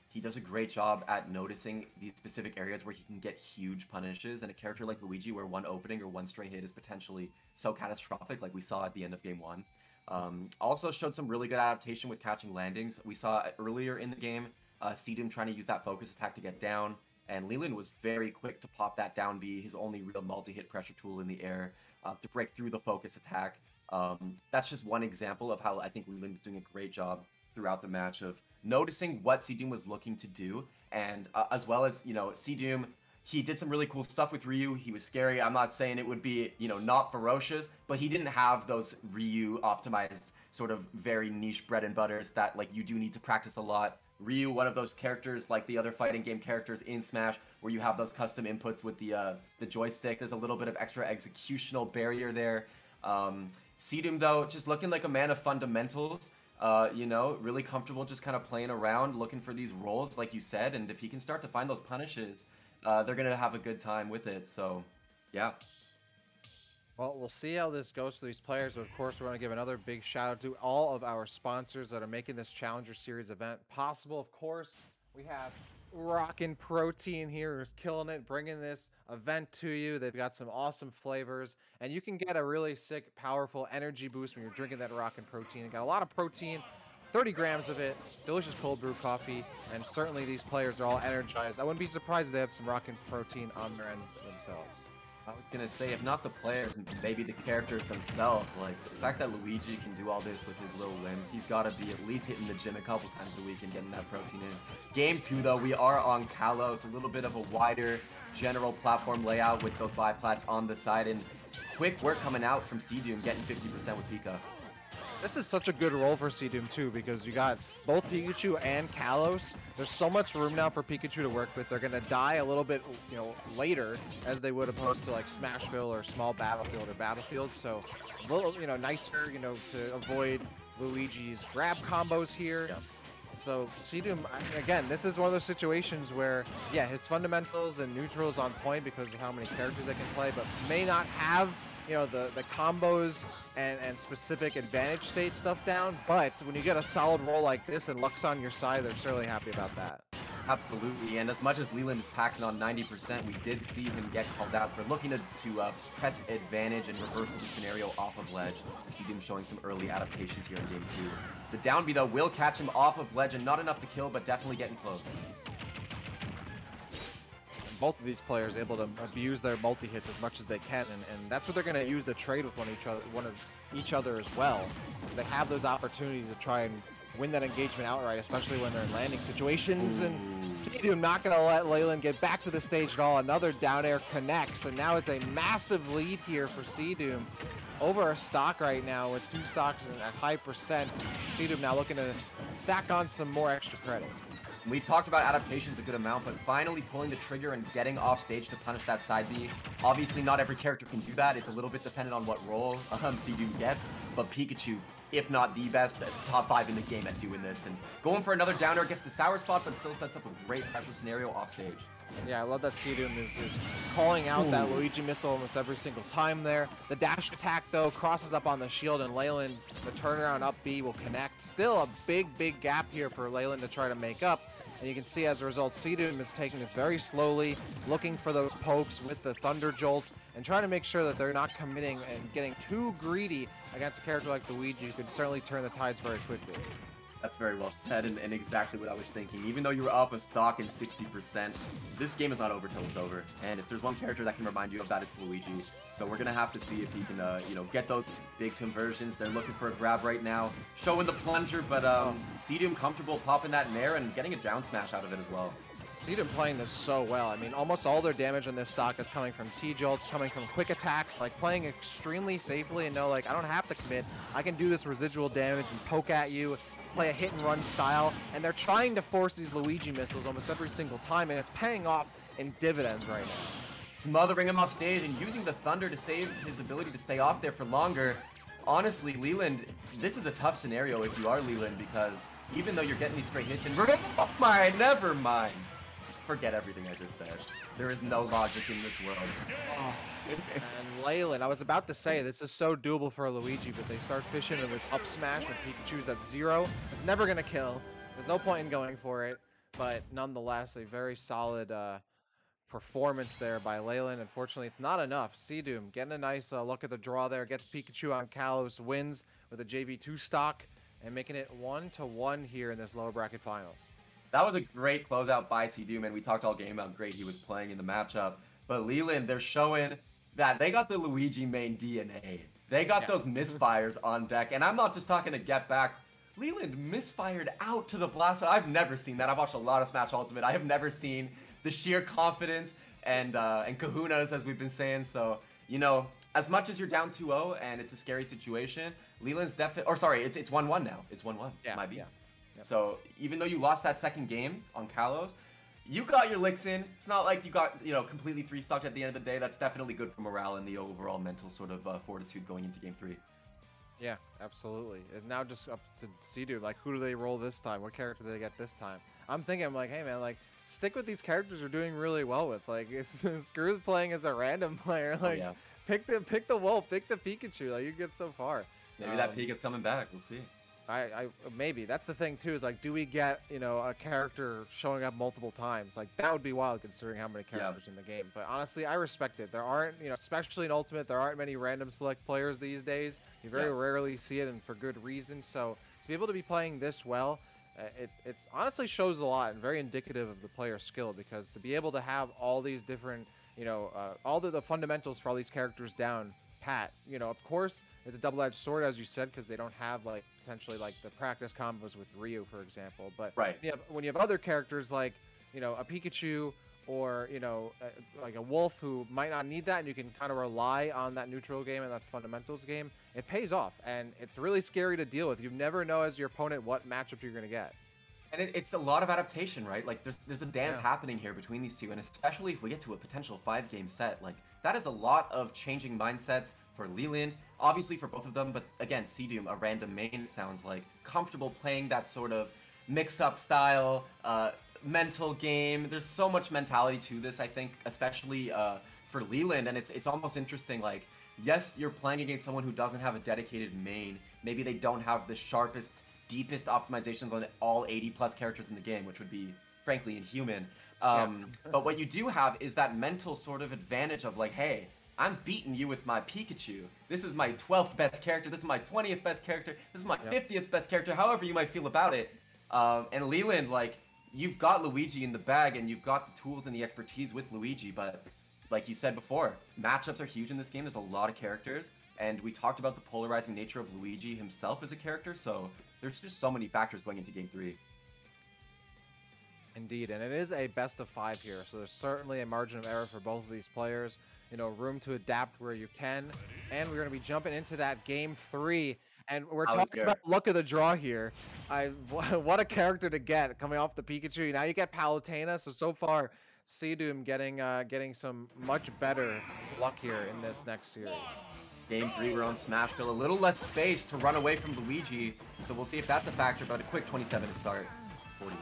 Speaker 3: He does a great job at noticing these specific areas where he can get huge punishes, and a character like Luigi where one opening or one stray hit is potentially so catastrophic, like we saw at the end of game 1. Also showed some really good adaptation with catching landings. We saw earlier in the game, Seedum trying to use that focus attack to get down, and Leland was very quick to pop that down B, his only real multi-hit pressure tool in the air, to break through the focus attack. That's just one example of how I think Leland was doing a great job throughout the match of noticing what Seedum was looking to do, and as well as, Seedum, he did some really cool stuff with Ryu. He was scary. I'm not saying it would be, not ferocious, but he didn't have those Ryu optimized sort of very niche bread and butters that like you do need to practice a lot. Ryu, one of those characters like the other fighting game characters in Smash, where you have those custom inputs with the joystick. There's a little bit of extra executional barrier there. Seedum, though, just looking like a man of fundamentals. Really comfortable just kind of playing around, looking for these rolls, like you said. And if he can start to find those punishes, they're going to have a good time with it. So, yeah.
Speaker 2: Well, we'll see how this goes for these players. But of course, we want to give another big shout out to all of our sponsors that are making this Challenger Series event possible. Of course, we have Rockin' Protein here who's killing it, bringing this event to you. They've got some awesome flavors, and you can get a really sick, powerful energy boost when you're drinking that Rockin' Protein. You got a lot of protein, 30 grams of it, delicious cold brew coffee, and certainly these players are all energized. I wouldn't be surprised if they have some Rockin' Protein on their ends themselves.
Speaker 3: I was gonna say, if not the players, maybe the characters themselves. Like, the fact that Luigi can do all this with his little limbs, he's gotta be at least hitting the gym a couple times a week and getting that protein in. Game 2, though, we are on Kalos, a little bit of a wider general platform layout with those biplats on the side, and quick work coming out from Seedum, getting 50% with Pika.
Speaker 2: This is such a good role for Seedum too, because you got both Pikachu and Kalos. There's so much room now for Pikachu to work with. They're gonna die a little bit, later, as they would opposed to like Smashville or Small Battlefield or Battlefield. So a little, nicer, to avoid Luigi's grab combos here.
Speaker 3: Yep.
Speaker 2: So Seedum, again, this is one of those situations where, yeah, his fundamentals and neutrals on point because of how many characters they can play, but may not have the combos and specific advantage state stuff down, but when you get a solid roll like this and luck's on your side, they're certainly happy about that.
Speaker 3: Absolutely, and as much as Leland is packing on 90%, we did see him get called out for looking to press advantage and reverse the scenario off of ledge. See him showing some early adaptations here in game 2. The down B, though, will catch him off of ledge, and not enough to kill, but definitely getting close.
Speaker 2: Both of these players able to abuse their multi-hits as much as they can, and that's what they're going to use to trade with one of each other as well. They have those opportunities to try and win that engagement outright, especially when they're in landing situations. And Seadoom not going to let Leyland get back to the stage at all. Another down air connects, and now it's a massive lead here for Seadoom over a stock right now with 2 stocks at high percent. Seadoom now looking to stack on some more extra credit.
Speaker 3: We've talked about adaptations a good amount, but finally pulling the trigger and getting off stage to punish that side B. Obviously, not every character can do that. It's a little bit dependent on what role Seadoom gets, but Pikachu, if not the best, top 5 in the game at doing this. And going for another downer, gets the sour spot, but still sets up a great pressure scenario off stage.
Speaker 2: Yeah, I love that Seadoom is calling out that Luigi missile almost every single time there. The dash attack, though, crosses up on the shield, and Leyland, the turnaround up B will connect. Still a big gap here for Leyland to try to make up. And you can see as a result, Seadoom is taking this very slowly, looking for those pokes with the Thunder Jolt, and trying to make sure that they're not committing and getting too greedy against a character like Luigi, who could certainly turn the tides very quickly.
Speaker 3: That's very well said, and exactly what I was thinking. Even though you were up a stock in 60%, this game is not over till it's over. And if there's one character that can remind you of that, it's Luigi. So we're gonna have to see if he can, get those big conversions. They're looking for a grab right now, showing the plunger, but Seadoom comfortable popping that nair and getting a down smash out of it as well.
Speaker 2: Seadoom playing this so well. I mean, almost all their damage on this stock is coming from T-Jolts, coming from quick attacks, like playing extremely safely and know, like, I don't have to commit. I can do this residual damage and poke at you, play a hit and run style, and they're trying to force these Luigi missiles almost every single time, and it's paying off in dividends right now.
Speaker 3: Smothering him off stage and using the Thunder to save his ability to stay off there for longer. Honestly, Leland, this is a tough scenario if you are Leland, because even though you're getting these straight hits, and never mind. Forget everything I just said. There is no logic in this world.
Speaker 2: Oh. And Leyland, I was about to say, this is so doable for Luigi, but they start fishing in this up smash when Pikachu's at 0. It's never going to kill. There's no point in going for it, but nonetheless, a very solid performance there by Leyland. Unfortunately, it's not enough. Seadoom getting a nice look at the draw there, gets Pikachu on Kalos, wins with a JV2 stock, and making it 1-1 here in this lower bracket finals.
Speaker 3: That was a great closeout by Seadoom, and we talked all game about how great he was playing in the matchup. But Leland, they're showing that they got the Luigi main DNA. They got those misfires on deck, and I'm not just talking to get back. Leland misfired out to the blast. I've never seen that. I've watched a lot of Smash Ultimate. I have never seen the sheer confidence and kahunas, as we've been saying. So, as much as you're down 2-0 and it's a scary situation, Leland's definitely, or sorry, it's 1-1 now. It's 1-1.
Speaker 2: Yeah,
Speaker 3: Might be.
Speaker 2: yeah. Yep.
Speaker 3: So even though you lost that second game on Kalos, you got your licks in. It's not like you got, completely 3-stocked at the end of the day. That's definitely good for morale and the overall mental sort of fortitude going into game 3.
Speaker 2: Yeah, absolutely. And now just up to Seadoom, like, who do they roll this time? What character do they get this time? I'm thinking, like, hey man, like, stick with these characters you're doing really well with. Like, screw playing as a random player. Like, pick the Wolf, pick the Pikachu. Like, you get so far.
Speaker 3: Maybe that Pika's coming back. We'll see.
Speaker 2: I maybe that's the thing too, is like, do we get a character showing up multiple times? Like, that would be wild considering how many characters in the game. But honestly, I respect it. There aren't, especially in Ultimate, there aren't many random select players these days. You very rarely see it, and for good reason. So to be able to be playing this well, it's honestly shows a lot and very indicative of the player's skill, because to be able to have all these different all the fundamentals for all these characters down pat, of course it's a double-edged sword, as you said, because they don't have potentially the practice combos with Ryu, for example. But when you have other characters like a Pikachu or like a Wolf, who might not need that, and you can kind of rely on that neutral game and that fundamentals game, it pays off, and it's really scary to deal with. You never know as your opponent what matchup you're going to get.
Speaker 3: And it's a lot of adaptation, right? Like, there's a dance happening here between these two, and especially if we get to a potential 5-game set, like, that is a lot of changing mindsets for Leland, obviously for both of them, but again, Seadoom, a random main, it sounds like, comfortable playing that sort of mix-up style, mental game. There's so much mentality to this, I think, especially for Leland, and it's almost interesting, like, yes, you're playing against someone who doesn't have a dedicated main. Maybe they don't have the sharpest, deepest optimizations on all 80+ characters in the game, which would be frankly inhuman. But what you do have is that mental sort of advantage of like, hey, I'm beating you with my Pikachu. This is my 12th best character. This is my 20th best character. This is my 50th best character, however you might feel about it. And Leland, like, you've got Luigi in the bag and you've got the tools and the expertise with Luigi, but like you said before, matchups are huge in this game. There's a lot of characters, and we talked about the polarizing nature of Luigi himself as a character, so there's just so many factors going into Game 3.
Speaker 2: Indeed, and it is a best of 5 here, so there's certainly a margin of error for both of these players. You know, room to adapt where you can, and we're going to be jumping into that Game 3, and we're talking about luck of the draw here. What a character to get coming off the Pikachu. Now you get Palutena, so far Seadoom getting some much better luck here in this next series.
Speaker 3: Game 3, we're on Smashville. A little less space to run away from Luigi, so we'll see if that's a factor, but a quick 27 to start. 41.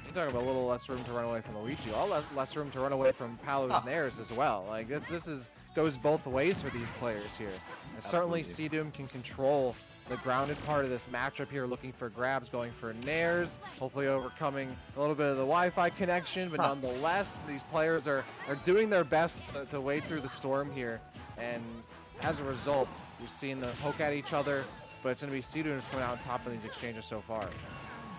Speaker 2: You're talking about a little less room to run away from Luigi, all less room to run away from Palu's Nairs as well. Like this goes both ways for these players here. And certainly Seadoom can control the grounded part of this matchup here, looking for grabs, going for Nairs, hopefully overcoming a little bit of the Wi-Fi connection, but nonetheless, these players are doing their best to wade through the storm here, and as a result, you've seen them poke at each other, but it's going to be Seadoom who's coming out on top of these exchanges so far.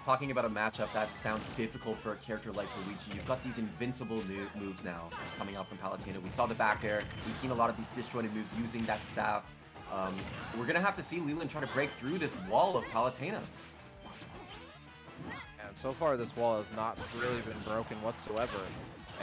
Speaker 3: Talking about a matchup that sounds difficult for a character like Luigi, you've got these invincible moves now coming out from Palutena. We saw the back air. We've seen a lot of these disjointed moves using that staff. We're going to have to see Leland try to break through this wall of Palutena.
Speaker 2: And so far, this wall has not really been broken whatsoever.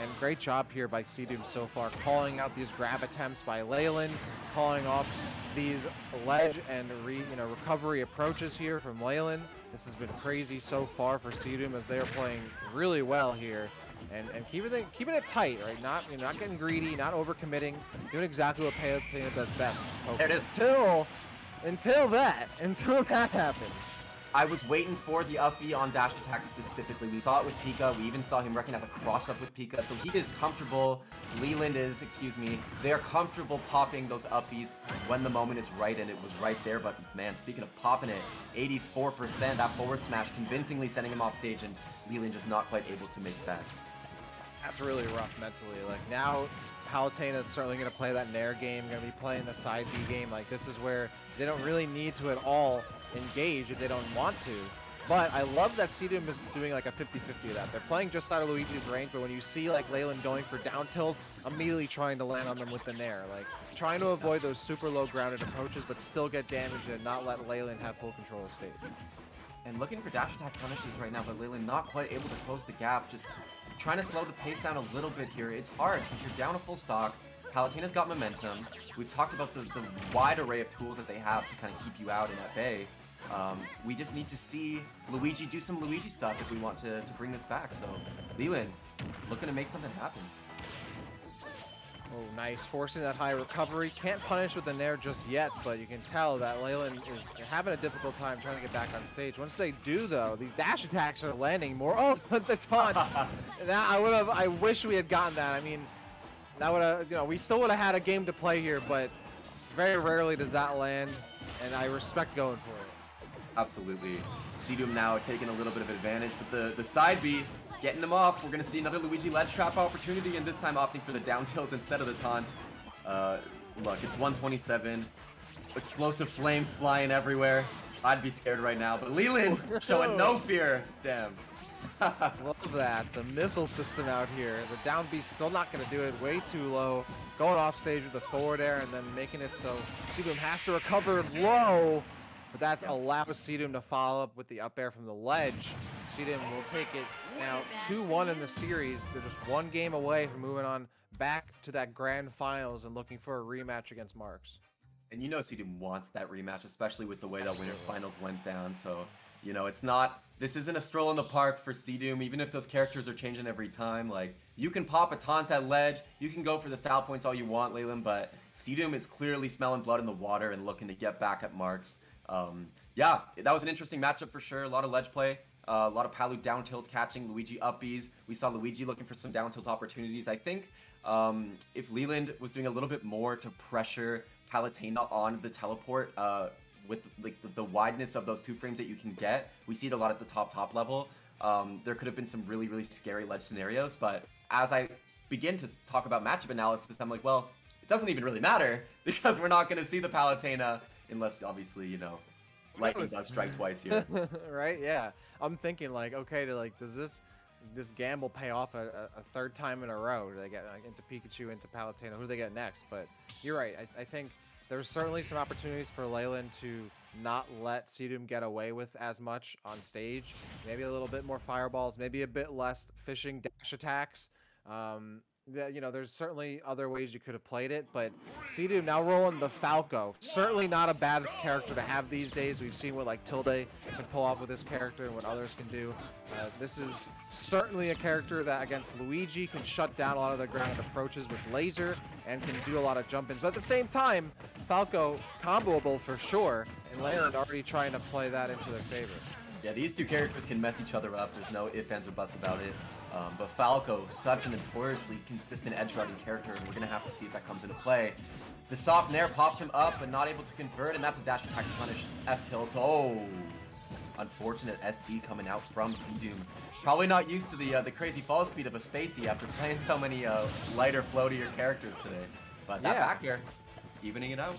Speaker 2: And great job here by Seadoom so far, calling out these grab attempts by Leyland, calling off these ledge and recovery approaches here from Leyland. This has been crazy so far for Seadoom as they are playing really well here, and keeping it tight, right? Not getting greedy, not overcommitting, doing exactly what Palutena does best.
Speaker 3: There it is.
Speaker 2: Until that happens.
Speaker 3: I was waiting for the up B on dash attack specifically. We saw it with Pika. We even saw him recognize a cross-up with Pika. So he is comfortable. Leland is, they're comfortable popping those up Bs when the moment is right, and it was right there. But man, speaking of popping it, 84%, that forward smash convincingly sending him off stage, and Leland just not quite able to make that.
Speaker 2: That's really rough mentally. Like now, Palutena is certainly going to play that Nair game, going to be playing the side B game. Like this is where they don't really need to at all engage if they don't want to. But I love that Seadoom is doing like a 50-50 of that. They're playing just out of Luigi's range, but when you see like Leyland going for down tilts, immediately trying to land on them with the Nair. Like trying to avoid those super low grounded approaches, but still get damage and not let Leyland have full control of stage.
Speaker 3: And looking for dash attack punishes right now, but Leyland not quite able to close the gap. Just trying to slow the pace down a little bit here. It's hard because you're down a full stock. Palutena's got momentum. We've talked about the wide array of tools that they have to kind of keep you out and at bay. We just need to see Luigi do some Luigi stuff if we want to bring this back. So Leland looking to make something happen.
Speaker 2: Oh, nice. Forcing that high recovery. Can't punish with the Nair just yet, but you can tell that Leyland is having a difficult time trying to get back on stage. Once they do, though, these dash attacks are landing more. Oh, but the taunt. I wish we had gotten that. I mean, that would have, we still would have had a game to play here, but very rarely does that land, and I respect going for it.
Speaker 3: Absolutely. Seadoom now taking a little bit of advantage, but the side B getting him off. We're going to see another Luigi ledge trap opportunity, and this time opting for the down tilt instead of the taunt. Look, it's 127. Explosive flames flying everywhere. I'd be scared right now, but Leland showing no fear. Damn.
Speaker 2: Love that. The missile system out here. The down B still not going to do it. Way too low. Going off stage with the forward air and then making it so Seadoom has to recover low. But that allows Seadoom to follow up with the up air from the ledge. Seadoom will take it now 2-1 in the series. They're just one game away from moving on back to that grand finals and looking for a rematch against Marks.
Speaker 3: And you know Seadoom wants that rematch, especially with the way that winners finals went down. So, this isn't a stroll in the park for Seadoom, even if those characters are changing every time. Like, you can pop a taunt at ledge, you can go for the style points all you want, Leyland, but Seadoom is clearly smelling blood in the water and looking to get back at Marks. Yeah, that was an interesting matchup for sure. A lot of ledge play, a lot of Palu down tilt catching, Luigi up Bs. We saw Luigi looking for some down tilt opportunities. I think if Leland was doing a little bit more to pressure Palutena on the teleport, with like the wideness of those two frames that you can get, we see it a lot at the top level. there could have been some really, really scary ledge scenarios. But as I begin to talk about matchup analysis, I'm like, well, it doesn't even really matter because we're not going to see the Palutena unless, obviously, you know, lightning does strike twice here.
Speaker 2: Right? Yeah. I'm thinking like, okay, does this gamble pay off a third time in a row? Do they get into Pikachu, into Palutena? Who do they get next? But you're right. I think there's certainly some opportunities for Leyland to not let Seedom get away with as much on stage. Maybe a little bit more fireballs, maybe a bit less fishing dash attacks. You know, there's certainly other ways you could have played it, but Seedom now rolling the Falco. Certainly not a bad character to have these days. We've seen what like Tilde can pull off with this character and what others can do. This is certainly a character that against Luigi can shut down a lot of the ground approaches with laser and can do a lot of jump-ins. But at the same time, Falco comboable for sure, and Leyland already trying to play that into their favor.
Speaker 3: Yeah, these two characters can mess each other up. There's no ifs, ands, or buts about it. But Falco, such a notoriously consistent edge-routing character, and we're going to have to see if that comes into play. The soft nair pops him up, but not able to convert, and that's a dash attack to punish F-tilt. Oh! Unfortunate SD coming out from Seedom. Probably not used to the crazy fall speed of a Spacey after playing so many lighter, floatier characters today. But that back air, evening it out.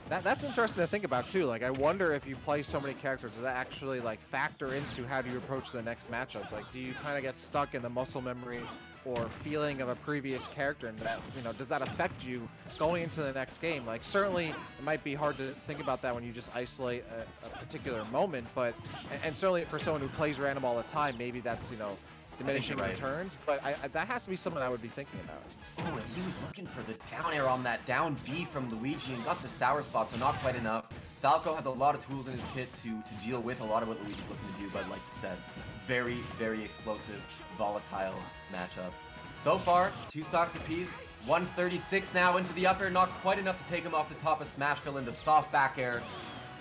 Speaker 2: That's interesting to think about too. Like, I wonder if you play so many characters, does that actually like factor into how do you approach the next matchup? Like, do you kind of get stuck in the muscle memory or feeling of a previous character, and that, you know, does that affect you going into the next game? Like, certainly it might be hard to think about that when you just isolate a particular moment, but and certainly for someone who plays random all the time, maybe that's, you know, diminishing returns, but that has to be something I would be thinking about.
Speaker 3: Oh, and he was looking for the down air on that down B from Luigi and got the sour spot, so not quite enough. Falco has a lot of tools in his kit to deal with a lot of what Luigi's looking to do, but like you said, very, very explosive, volatile matchup. So far, 2 stocks apiece, 136 now into the upper, not quite enough to take him off the top of Smashville into soft back air.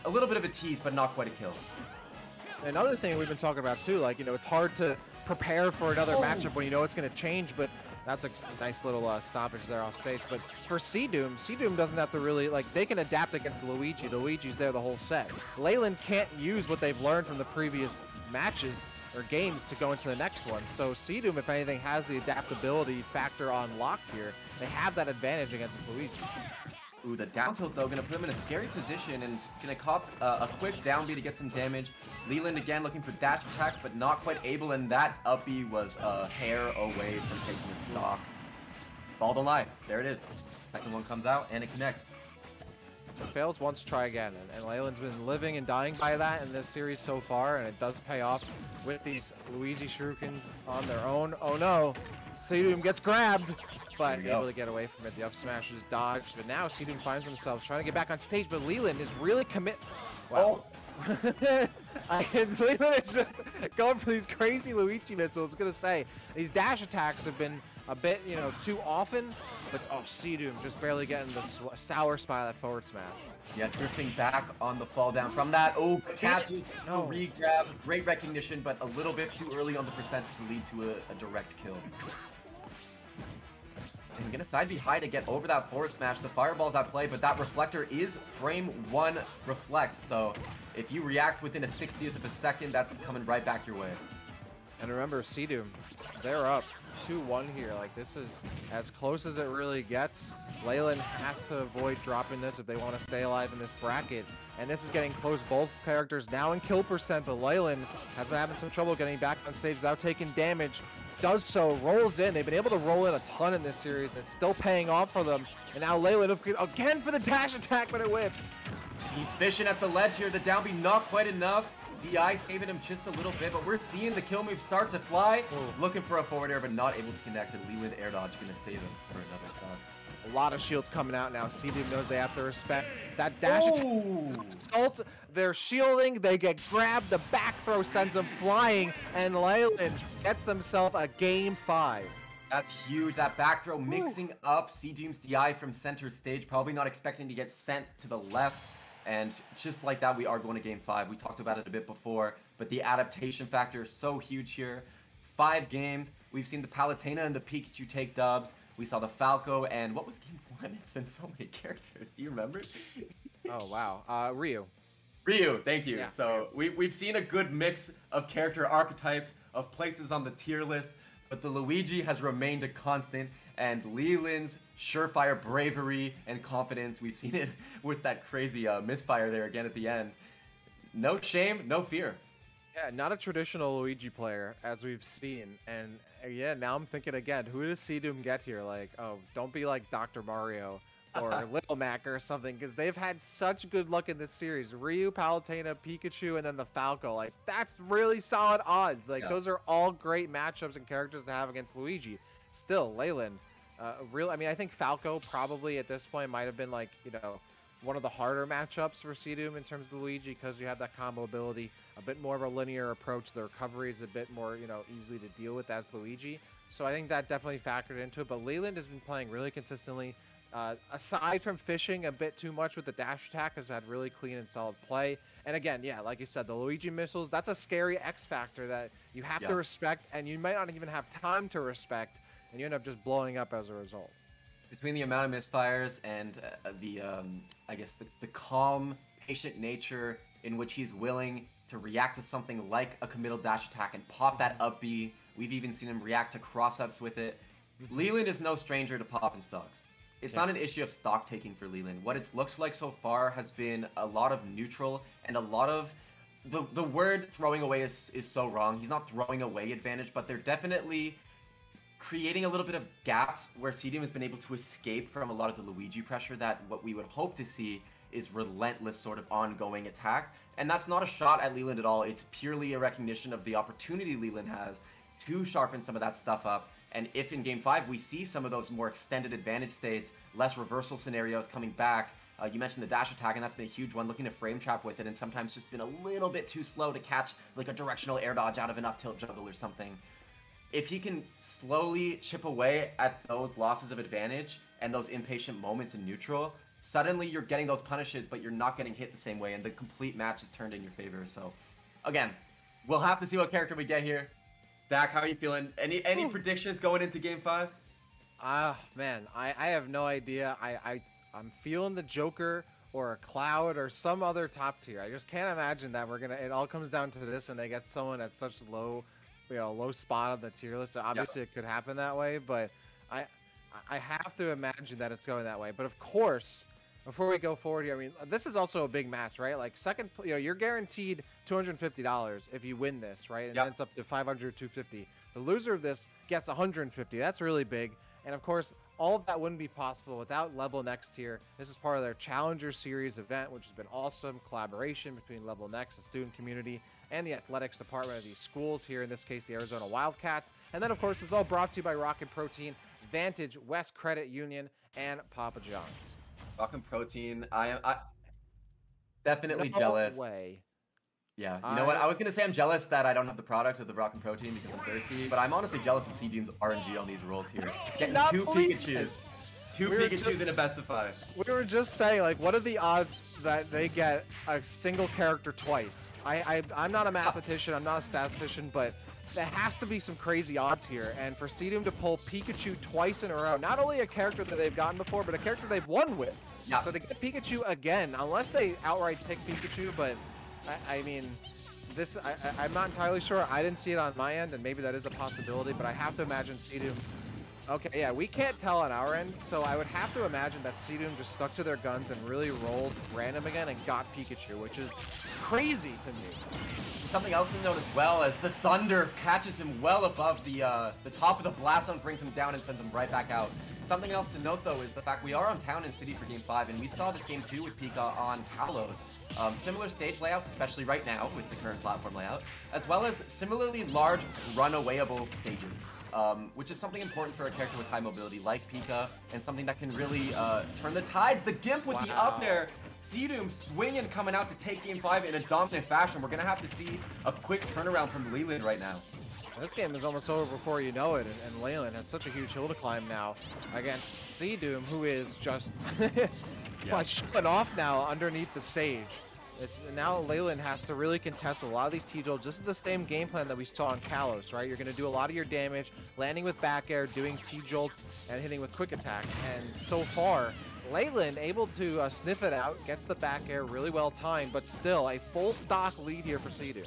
Speaker 3: A little bit of a tease, but not quite a kill.
Speaker 2: Another thing we've been talking about too, like, you know, it's hard to prepare for another matchup when you know it's going to change, but that's a nice little stoppage there off stage. But for Seedom doesn't have to really, like, they can adapt against Luigi. Luigi's there the whole set. Leyland can't use what they've learned from the previous matches or games to go into the next one. So Seedom, if anything, has the adaptability factor on lock here. They have that advantage against Luigi.
Speaker 3: Ooh, the down tilt though, gonna put him in a scary position and gonna cop a quick down B to get some damage. Leland again looking for dash attacks, but not quite able, and that up B was a hair away from taking the stock. Ball don't lie. There it is. Second one comes out and it connects.
Speaker 2: If it fails once, try again. And Leyland's been living and dying by that in this series so far, and it does pay off with these Luigi Shurikens on their own. Oh no, Seedom gets grabbed, but able to get away from it. The up smash is dodged, but now Seedom finds themselves trying to get back on stage, but Leland is really Wow. Leland is just going for these crazy Luigi missiles. I was gonna say, these dash attacks have been a bit, you know, too often, but oh, Seedom just barely getting the sour spot of that forward smash.
Speaker 3: Yeah, drifting back on the fall down from that. Oh, catches, no re-grab, great recognition, but a little bit too early on the percent to lead to a direct kill. And gonna side B high to get over that forward smash. The fireball's at play, but that reflector is frame 1 reflect, so if you react within a 60th of a second, that's coming right back your way.
Speaker 2: And remember, Seedom, they're up 2-1 here. Like, this is as close as it really gets. Leyland has to avoid dropping this if they want to stay alive in this bracket. And this is getting close. Both characters now in kill percent, but Leyland has been having some trouble getting back on stage without taking damage. Does so, rolls in. They've been able to roll in a ton in this series. It's still paying off for them. And now Leyland again for the dash attack, but it whips.
Speaker 3: He's fishing at the ledge here. The down B not quite enough. DI saving him just a little bit, but we're seeing the kill move start to fly. Looking for a forward air, but not able to connect. And Leland air dodge going to save him for another stock.
Speaker 2: A lot of shields coming out now. Seedom knows they have to respect that dash attack. They're shielding. They get grabbed. The back throw sends them flying, and Leyland gets themselves a game 5.
Speaker 3: That's huge. That back throw mixing up Seedom's DI from center stage. Probably not expecting to get sent to the left. And just like that, we are going to game 5. We talked about it a bit before, but the adaptation factor is so huge here. 5 games. We've seen the Palutena and the Pikachu take dubs. We saw the Falco, and what was game 1? It's been so many characters. Do you remember?
Speaker 2: Oh, wow. Ryu.
Speaker 3: Ryu, thank you.
Speaker 2: Yeah,
Speaker 3: So we've seen a good mix of character archetypes, of places on the tier list, but the Luigi has remained a constant, and Leland's surefire bravery and confidence, we've seen it with that crazy misfire there again at the end. No shame, no fear.
Speaker 2: Yeah, not a traditional Luigi player, as we've seen. And yeah, now I'm thinking again, who does Seadoom get here? Like, oh, don't be like Dr. Mario or Little Mac or something, because they've had such good luck in this series. Ryu, Palutena, Pikachu, and then the Falco. Like, that's really solid odds. Like, those are all great matchups and characters to have against Luigi. Still, Leyland, I mean, I think Falco probably at this point might have been like, you know, one of the harder matchups for Seadoom in terms of Luigi, because you have that combo ability, a bit more of a linear approach. The recovery is a bit more, you know, easily to deal with as Luigi. So I think that definitely factored into it. But Leyland has been playing really consistently. Aside from fishing a bit too much with the dash attack, has had really clean and solid play. And again, yeah, like you said, the Luigi missiles, that's a scary X factor that you have to respect, and you might not even have time to respect, and you end up just blowing up as a result.
Speaker 3: Between the amount of misfires and I guess the calm, patient nature in which he's willing to react to something like a committal dash attack and pop that up B. We've even seen him react to cross-ups with it. Leland is no stranger to popping stocks. It's not an issue of stock taking for Leland. What it's looked like so far has been a lot of neutral and a lot of the word throwing away is so wrong. He's not throwing away advantage, but they're definitely creating a little bit of gaps where Seadoom has been able to escape from a lot of the Luigi pressure that what we would hope to see is relentless sort of ongoing attack. And that's not a shot at Leland at all. It's purely a recognition of the opportunity Leland has to sharpen some of that stuff up. And if in Game 5 we see some of those more extended advantage states, less reversal scenarios coming back, you mentioned the dash attack, and that's been a huge one, looking to frame trap with it, and sometimes just been a little bit too slow to catch like a directional air dodge out of an up tilt juggle or something. If he can slowly chip away at those losses of advantage and those impatient moments in neutral, suddenly you're getting those punishes, but you're not getting hit the same way, and the complete match is turned in your favor. So, again, we'll have to see what character we get here. Dak, how are you feeling? Any predictions going into Game 5?
Speaker 2: Man, I have no idea. I'm feeling the Joker or a Cloud or some other top tier. I just can't imagine that it all comes down to this and they get someone at such low spot on the tier list. So obviously it could happen that way, but I have to imagine that it's going that way. But of course, before we go forward here, I mean, this is also a big match, right? Like you're guaranteed $250 if you win this, right? And then it's up to 500, 250. The loser of this gets 150. That's really big. And of course, all of that wouldn't be possible without LevelNext here. This is part of their Challenger Series event, which has been awesome collaboration between LevelNext, the student community, and the athletics department of these schools here, in this case, the Arizona Wildcats. And then, of course, this is all brought to you by Rocket Protein, Vantage, West Credit Union, and Papa John's.
Speaker 3: Rocket Protein, I definitely jealous.
Speaker 2: Way.
Speaker 3: Yeah, you know what? I was going to say I'm jealous that I don't have the product of the Rocket Protein because I'm thirsty, but I'm honestly jealous of Seadoom's RNG on these rolls here. Getting two Pikachus. Two Pikachus in a best of 5.
Speaker 2: We were just saying, like, what are the odds that they get a single character twice? I'm not a mathematician, I'm not a statistician, but there has to be some crazy odds here. And for Seadoom to pull Pikachu twice in a row, not only a character that they've gotten before, but a character they've won with. Yeah. So to get Pikachu again, unless they outright pick Pikachu, but I mean, I'm not entirely sure. I didn't see it on my end, and maybe that is a possibility, but I have to imagine Seadoom. Okay, yeah, we can't tell on our end, so I would have to imagine that Seadoom just stuck to their guns and really rolled random again and got Pikachu, which is crazy to me.
Speaker 3: Something else to note as well, as the Thunder catches him well above the top of the blast zone, brings him down and sends him right back out. Something else to note, though, is the fact we are on Town and City for Game 5, and we saw this Game 2 with Pika on Kalos. Similar stage layouts, especially right now with the current platform layout, as well as similarly large runawayable stages, which is something important for a character with high mobility like Pika, and something that can really turn the tides. The Gimp with the up air, Seadoom swinging coming out to take Game 5 in a dominant fashion. We're going to have to see a quick turnaround from Leland right now.
Speaker 2: This game is almost over before you know it, and Leyland has such a huge hill to climb now against Seadoom, who is just shutting off now underneath the stage. Now Leyland has to really contest with a lot of these T-Jolts. This is the same game plan that we saw on Kalos, right? You're going to do a lot of your damage, landing with back air, doing T-Jolts, and hitting with quick attack. And so far, Leyland able to sniff it out, gets the back air really well timed, but still a full stock lead here for Sea Doom.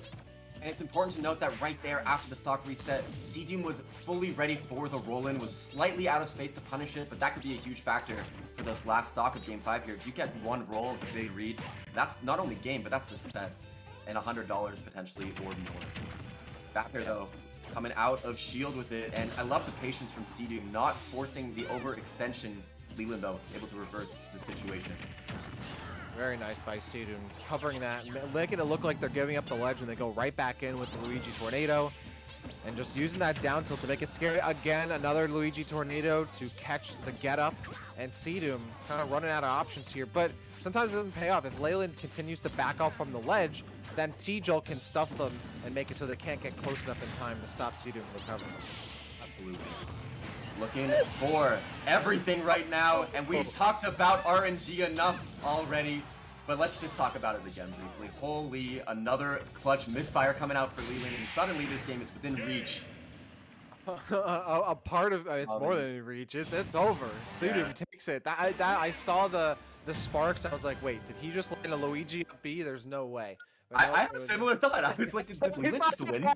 Speaker 3: And it's important to note that right there after the stock reset, Sea Doom was fully ready for the roll-in, was slightly out of space to punish it, but that could be a huge factor for this last stock of Game 5 here. If you get one roll with a big read, that's not only game, but that's the set, and $100 potentially or more. Back there though, coming out of shield with it, and I love the patience from Sea Doom, not forcing the overextension. Leland though, able to reverse the situation.
Speaker 2: Very nice by Sea Doom, covering that, making it look like they're giving up the ledge, and they go right back in with the Luigi Tornado, and just using that down tilt to make it scary. Again, another Luigi Tornado to catch the get up, and Sea Doom kind of running out of options here, but sometimes it doesn't pay off. If Leyland continues to back off from the ledge, then T-Jolt can stuff them and make it so they can't get close enough in time to stop Sea Doom from recovering.
Speaker 3: Absolutely. Looking for everything right now, and we've talked about RNG enough already, but let's just talk about it again briefly. Holy, another clutch misfire coming out for Leland, and suddenly this game is within reach.
Speaker 2: A part of it's more than in reach. It's over. Sea Doom takes it. I saw the sparks. I was like, wait, did he just land a Luigi up B? There's no way.
Speaker 3: I have a similar thought. I was like, did Leland just win?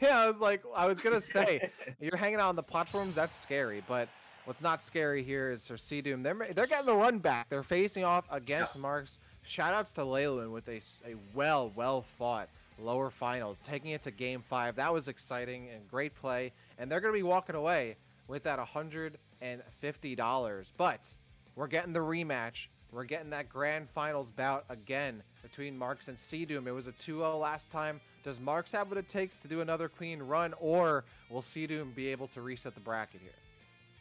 Speaker 2: Yeah, I was gonna say, you're hanging out on the platforms, that's scary, but what's not scary here is for Sea Doom. They're getting the run back. They're facing off against Marks. Shoutouts to Leyland with a well fought lower finals, taking it to Game 5. That was exciting and great play, and they're gonna be walking away with that $150. But we're getting the rematch. We're getting that grand finals bout again between Marks and Sea Doom. It was a 2-0 last time. Does Marks have what it takes to do another clean run, or will Sea Doom be able to reset the bracket here?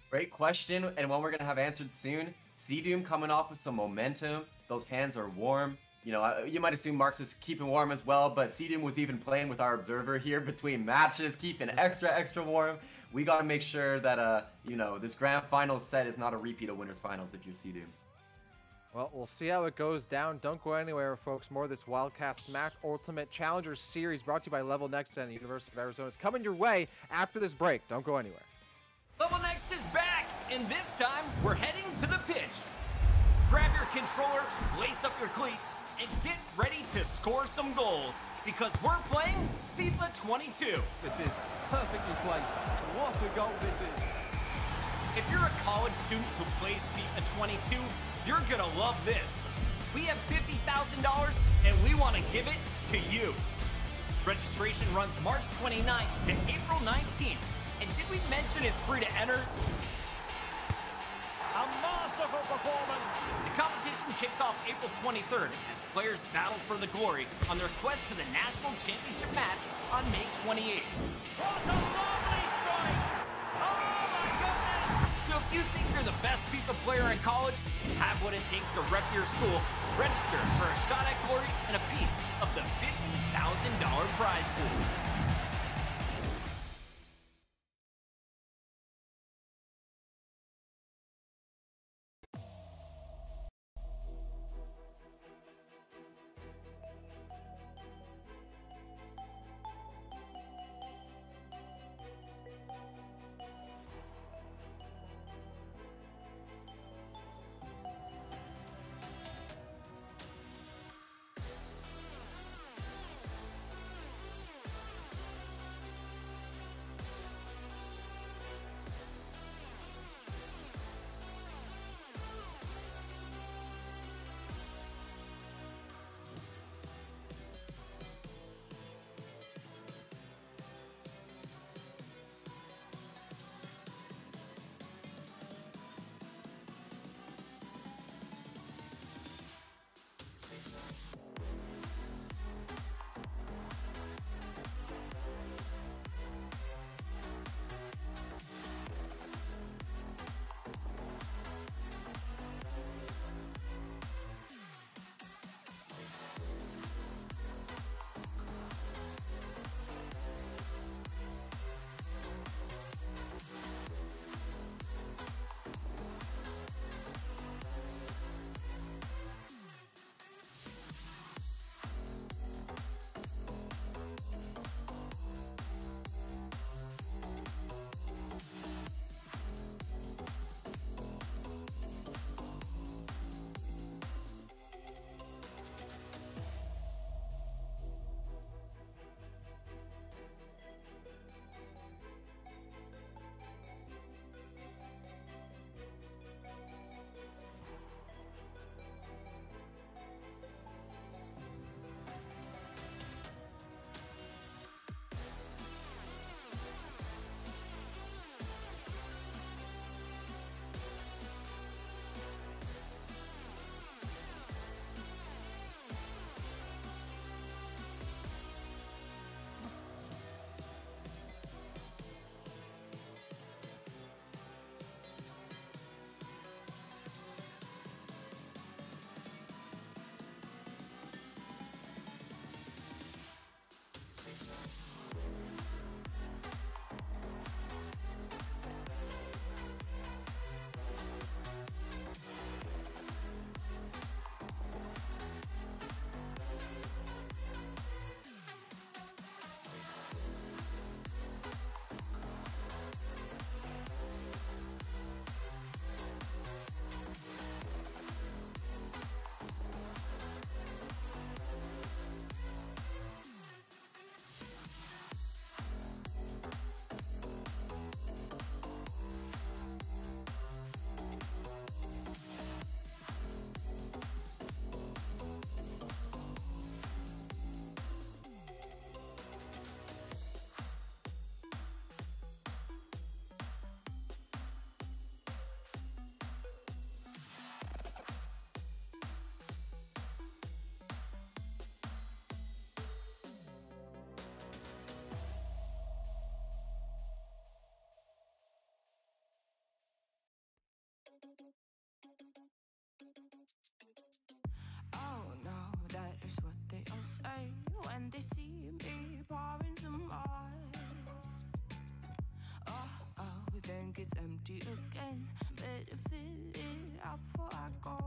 Speaker 3: Great question, and one we're going to have answered soon. Sea Doom coming off with some momentum. Those hands are warm. You know, you might assume Marks is keeping warm as well, but Sea Doom was even playing with our observer here between matches, keeping extra warm. We got to make sure that, you know, this grand finals set is not a repeat of winners finals if you're Sea Doom.
Speaker 2: Well, we'll see how it goes down. Don't go anywhere, folks. More of this Wildcats Smash Ultimate Challengers Series brought to you by LevelNext and the University of Arizona is coming your way after this break. Don't go anywhere.
Speaker 4: LevelNext is back, and this time we're heading to the pitch. Grab your controller, lace up your cleats, and get ready to score some goals, because we're playing FIFA 22.
Speaker 5: This is perfectly placed. What a goal this is.
Speaker 4: If you're a college student who plays FIFA 22, you're gonna love this. We have $50,000 and we want to give it to you. Registration runs March 29th to April 19th. And did we mention it's free to enter?
Speaker 5: A masterful performance.
Speaker 4: The competition kicks off April 23rd as players battle for the glory on their quest to the national championship match on May 28th.
Speaker 5: What a lovely strike. Oh my goodness.
Speaker 4: So if you think you're the best FIFA player in college and have what it takes to rep your school, register for a shot at glory and a piece of the $50,000 prize pool.
Speaker 1: say when they see me pouring some more? Oh, then gets empty again. Better fill it up before I go.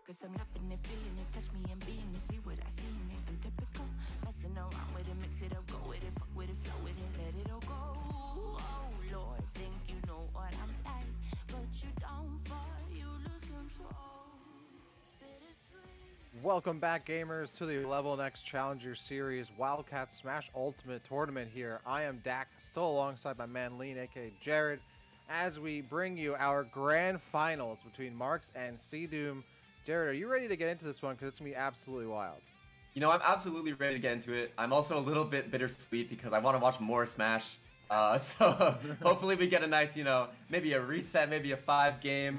Speaker 1: Cause I'm loving it, feeling it, touch me and being it, see what I see in it. I'm typical, messing around with it, mix it up, go with it, fuck with it, flow with it, let it all go. Oh Lord, think you know what I'm like, but you don't fall, you lose control. Bittersweet.
Speaker 2: Welcome back, gamers, to the LevelNext Challenger Series Wildcats Smash Ultimate Tournament here. I am Dak, still alongside my man Lean, aka Jared, as we bring you our grand finals between Marks and C-Doom. Jared, are you ready to get into this one? Because it's going to be absolutely wild.
Speaker 3: You know, I'm absolutely ready to get into it. I'm also a little bit bittersweet because I want to watch more Smash. So hopefully we get a nice, maybe a reset, maybe a 5-game,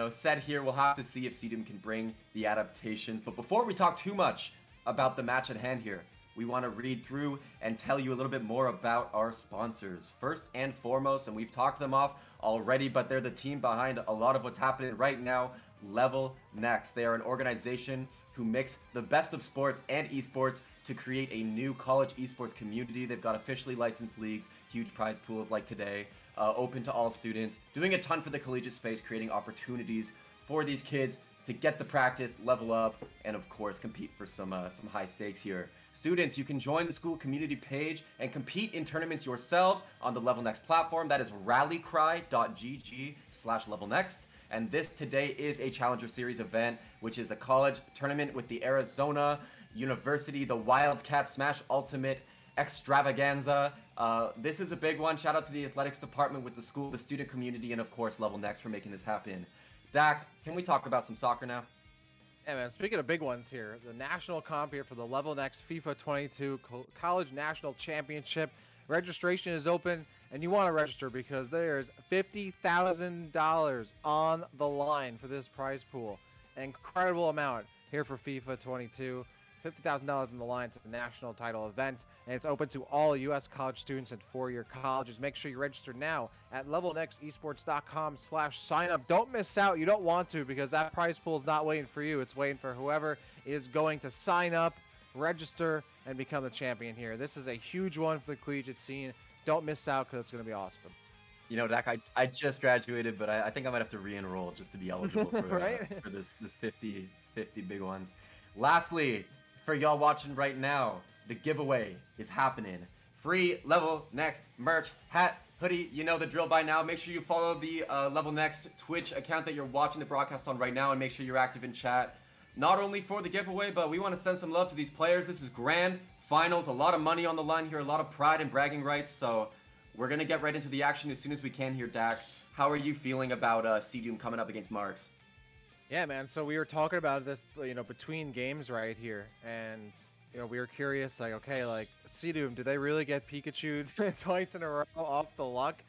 Speaker 3: set here. We'll have to see if C-Doom can bring the adaptations. But before we talk too much about the match at hand here, we want to read through and tell you a little bit more about our sponsors. First and foremost, and we've talked them off already, but they're the team behind a lot of what's happening right now, LevelNext. They are an organization who mix the best of sports and esports to create a new college esports community. They've got officially licensed leagues, huge prize pools like today, open to all students, doing a ton for the collegiate space, creating opportunities for these kids to get the practice, level up, and of course compete for some high stakes here. Students, you can join the school community page and compete in tournaments yourselves on the LevelNext platform. That is rallycry.gg/LevelNext. And this today is a Challenger Series event, which is a college tournament with the Arizona University, the Wildcats Smash Ultimate Extravaganza. This is a big one. Shout out to the athletics department with the school, the student community, and of course LevelNext for making this happen. Dak, can we talk about some soccer now?
Speaker 2: Yeah, man, speaking of big ones here, the national comp here for the LevelNext FIFA 22 College National Championship. Registration is open, and you want to register because there's $50,000 on the line for this prize pool. An incredible amount here for FIFA 22. $50,000 on the line. It's a national title event, and it's open to all U.S. college students and four-year colleges. Make sure you register now at levelnextesports.com/sign up. Don't miss out. You don't want to, because that prize pool is not waiting for you. It's waiting for whoever is going to sign up, register, and become the champion here. This is a huge one for the collegiate scene. Don't miss out, because it's going to be awesome.
Speaker 3: You know, Dak, I just graduated, but I think I might have to re-enroll just to be eligible for,
Speaker 2: right?
Speaker 3: For this 50 big ones. Lastly, for y'all watching right now, the giveaway is happening. Free LevelNext merch, hat, hoodie. You know the drill by now. Make sure you follow the LevelNext Twitch account that you're watching the broadcast on right now, and make sure you're active in chat. Not only for the giveaway, but we want to send some love to these players. This is grand finals, a lot of money on the line here, a lot of pride and bragging rights. So we're gonna get right into the action as soon as we can here, Dak. How are you feeling about C-Doom coming up against Marks?
Speaker 2: Yeah, man. So we were talking about this, between games right here, and we were curious, like, okay, like C-Doom, do they really get Pikachu twice in a row off the luck?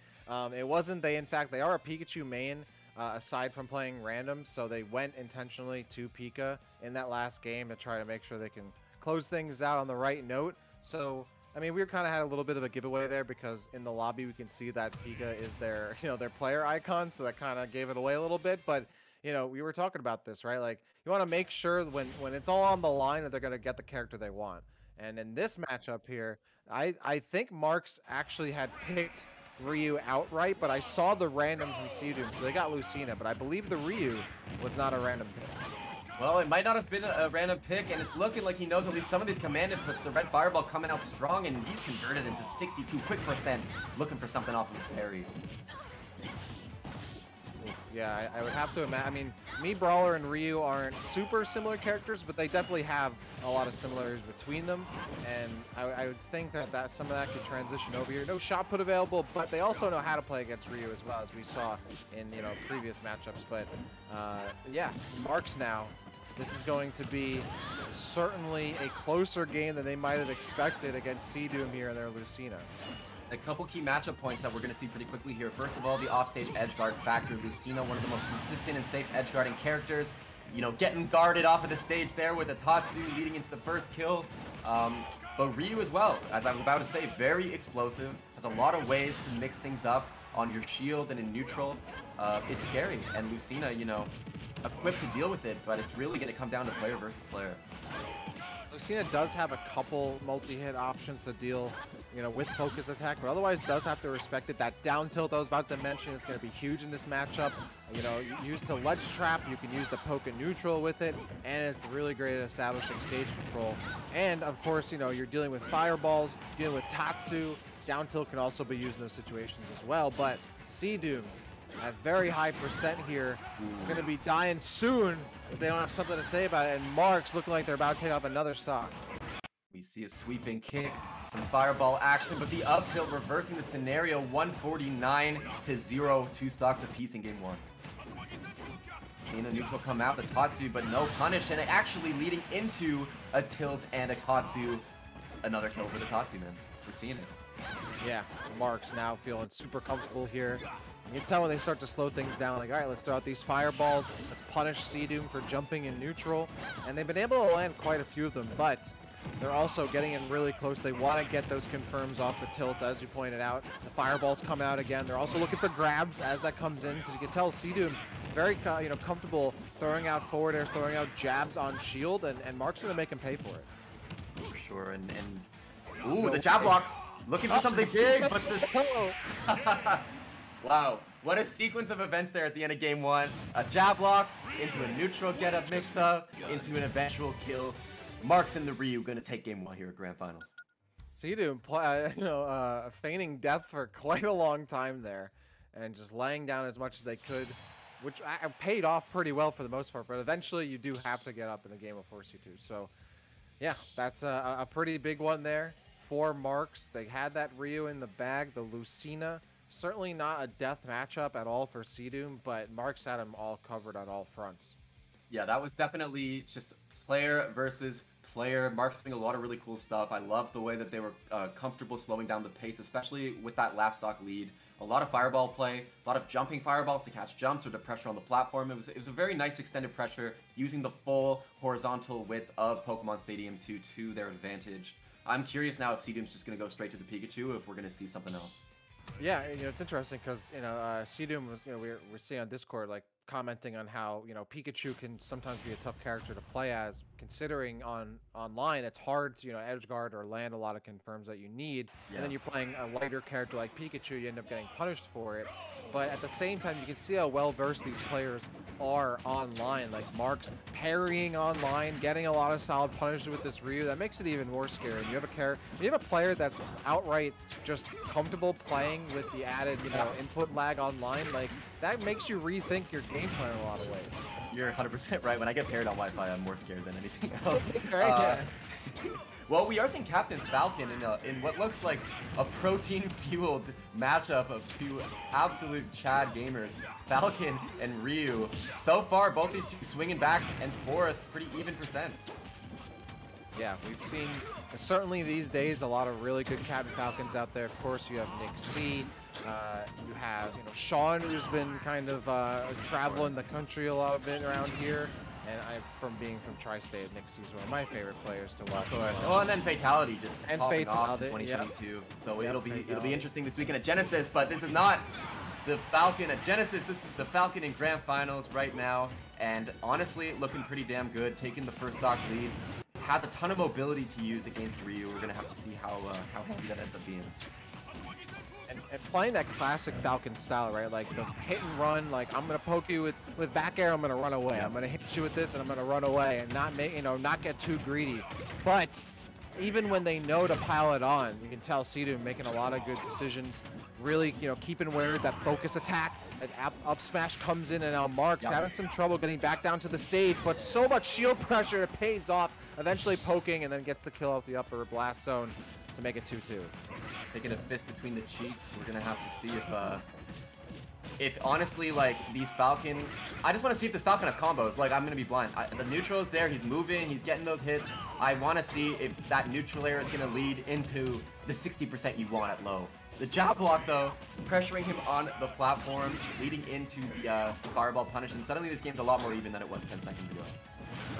Speaker 2: It wasn't. They are a Pikachu main, aside from playing random. So they went intentionally to Pika in that last game to try to make sure they can close things out on the right note. So I mean, we kind of had a little bit of a giveaway there because in the lobby we can see that Pika is their their player icon, so that kind of gave it away a little bit, but. We were talking about this, right? Like, you want to make sure when it's all on the line that they're going to get the character they want. And in this matchup here, I think Marks actually had picked Ryu outright, but I saw the random from C-Doom, so they got Lucina, but I believe the Ryu was not a random pick.
Speaker 3: Well, it might not have been a random pick, and it's looking like he knows at least some of these command inputs. The red fireball coming out strong, and he's converted into 62 quick %, looking for something off of the parry.
Speaker 2: Yeah, I would have to imagine. I mean, me, Brawler, and Ryu aren't super similar characters, but they definitely have a lot of similarities between them. And I would think that some of that could transition over here. No shot put available, but they also know how to play against Ryu as well, as we saw in previous matchups. But yeah, Marks now. This is going to be certainly a closer game than they might have expected against C-Doom here in their Lucina.
Speaker 3: A couple key matchup points that we're going to see pretty quickly here. First of all, the offstage edge guard factor. Lucina, one of the most consistent and safe edge guarding characters. Getting guarded off of the stage there with a Tatsu leading into the first kill. But Ryu as well, as I was about to say, very explosive. Has a lot of ways to mix things up on your shield and in neutral. It's scary. And Lucina, equipped to deal with it, but it's really going to come down to player versus player.
Speaker 2: Lucina does have a couple multi-hit options to deal, you know, with focus attack, but otherwise does have to respect it. That down tilt I was about to mention is going to be huge in this matchup. You know, use to ledge trap, you can use the poke and neutral with it, and it's really great at establishing stage control. And of course, you know, you're dealing with fireballs, dealing with Tatsu. Down tilt can also be used in those situations as well, but Seadoom at very high percent here, going to be dying soon if they don't have something to say about it, and Marks looking like they're about to take off another stock.
Speaker 3: We see a sweeping kick, some fireball action, but the up tilt reversing the scenario, 149 to 0, 2 stocks apiece in game 1. Seeing a neutral come out, the Tatsu, but no punish, and actually leading into a tilt and a Tatsu. Another kill for the Tatsu, man. We're seeing it.
Speaker 2: Yeah, Marks now feeling super comfortable here. You can tell when they start to slow things down, like, all right, let's throw out these fireballs. Let's punish Seadoom for jumping in neutral. And they've been able to land quite a few of them, but they're also getting in really close. They want to get those confirms off the tilts, as you pointed out. The fireballs come out again. They're also looking for grabs as that comes in, because you can tell Seadoom very comfortable throwing out forward airs, throwing out jabs on shield, and Mark's going to make him pay for it.
Speaker 3: For sure, ooh, the jab block. Looking for something big, but wow, what a sequence of events there at the end of game 1. A jab lock, into a neutral get-up mix-up, into an eventual kill. Marks and the Ryu gonna take game 1 here at Grand Finals.
Speaker 2: Seadoom, feigning death for quite a long time there, and just laying down as much as they could, which paid off pretty well for the most part, but eventually you do have to get up and the game will force you to. So, yeah, that's a pretty big one there. 4 Marks. They had that Ryu in the bag, the Lucina. Certainly not a death matchup at all for Seadoom, but Marks had him all covered on all fronts.
Speaker 3: Yeah, that was definitely just player versus player. Marks doing a lot of really cool stuff. I love the way that they were comfortable slowing down the pace, especially with that last stock lead. A lot of fireball play, a lot of jumping fireballs to catch jumps or to pressure on the platform. It was a very nice extended pressure, using the full horizontal width of Pokemon Stadium 2 to their advantage. I'm curious now if Seadoom's just going to go straight to the Pikachu, or if we're going to see something else.
Speaker 2: Yeah, you know, it's interesting because, you know, Seadoom was, you know, we're seeing on Discord, like, commenting on how, you know, Pikachu can sometimes be a tough character to play as, considering online it's hard to, you know, edge guard or land a lot of confirms that you need, and then you're playing a lighter character like Pikachu, you end up getting punished for it. But at the same time, you can see how well versed these players are online. Like Marks parrying online, getting a lot of solid punishes with this Ryu. That makes it even more scary. You have a player that's outright just comfortable playing with the added, you know, input lag online. Like, that makes you rethink your game plan in a lot of ways.
Speaker 3: You're 100% right. When I get paired on Wi-Fi, I'm more scared than anything else. Well, we are seeing Captain Falcon in what looks like a protein-fueled matchup of 2 absolute Chad gamers, Falcon and Ryu. So far, both these 2 swinging back and forth, pretty even percents.
Speaker 2: Yeah, we've seen, certainly these days, a lot of really good Captain Falcons out there. Of course, you have Nick C. You have, you know, Sean, who's been kind of traveling the country a lot bit around here. And from being from Tri-State, Nick C is one of my favorite players to watch.
Speaker 3: Well, and then Fatality just
Speaker 2: and
Speaker 3: popping off in
Speaker 2: Fatality,
Speaker 3: 2022.
Speaker 2: Yep.
Speaker 3: So it'll be interesting this weekend at Genesis, but this is not the Falcon at Genesis. This is the Falcon in Grand Finals right now, and honestly, looking pretty damn good. Taking the first stock lead, has a ton of mobility to use against Ryu. We're gonna have to see how heavy that ends up being.
Speaker 2: And playing that classic Falcon style, right? Like the hit and run, like I'm gonna poke you with back air, I'm gonna run away. I'm gonna hit you with this, and I'm gonna run away, and not get too greedy. But even when they know to pile it on, you can tell Seadoom making a lot of good decisions. Really, you know, keeping aware of that focus attack. That up smash comes in, and now Marks having some trouble getting back down to the stage, but so much shield pressure, it pays off. Eventually poking, and then gets the kill off the upper blast zone to make it 2-2.
Speaker 3: Taking a fist between the cheeks. We're gonna have to see if honestly, like, these Falcon, I just want to see if this Falcon has combos. Like, I'm gonna be blind. The neutral is there, he's moving, he's getting those hits. I want to see if that neutral air is gonna lead into the 60% you want at low. The jab block, though, pressuring him on the platform, leading into the fireball punish, and suddenly this game's a lot more even than it was 10 seconds ago.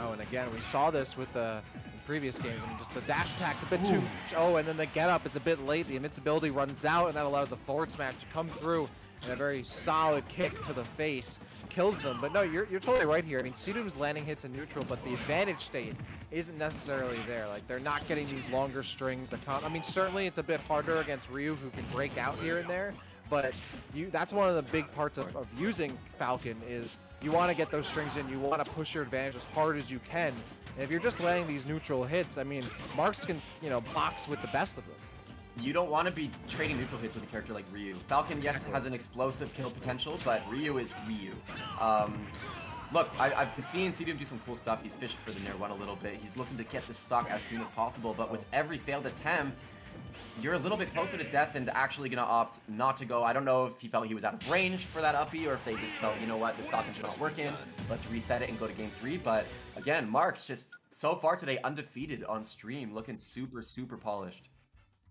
Speaker 2: Oh, and again, we saw this with the previous games. I mean, just the dash attack's a bit too much. Oh, and then the get up is a bit late. The invincibility runs out, and that allows the forward smash to come through. and a very solid kick to the face kills them. But no, you're totally right here. I mean, Seadoom's landing hits in neutral, but the advantage state isn't necessarily there. Like, they're not getting these longer strings. I mean, certainly it's a bit harder against Ryu, who can break out here and there, but that's one of the big parts of using Falcon is you want to get those strings in. You want to push your advantage as hard as you can. And if you're just landing these neutral hits, I mean, Marks can, box with the best of them.
Speaker 3: You don't want to be trading neutral hits with a character like Ryu. Falcon, yes, has an explosive kill potential, but Ryu is Ryu. Look, I've been seeing Seadoom do some cool stuff. He's fished for the Nair 1 a little bit. He's looking to get this stock as soon as possible, but with every failed attempt, you're a little bit closer to death and actually going to opt not to go. I don't know if he felt he was out of range for that uppie or if they just felt, you know what, this Falcon's not working. Let's reset it and go to game 3. But again, Marks just so far today undefeated on stream, looking super, super polished.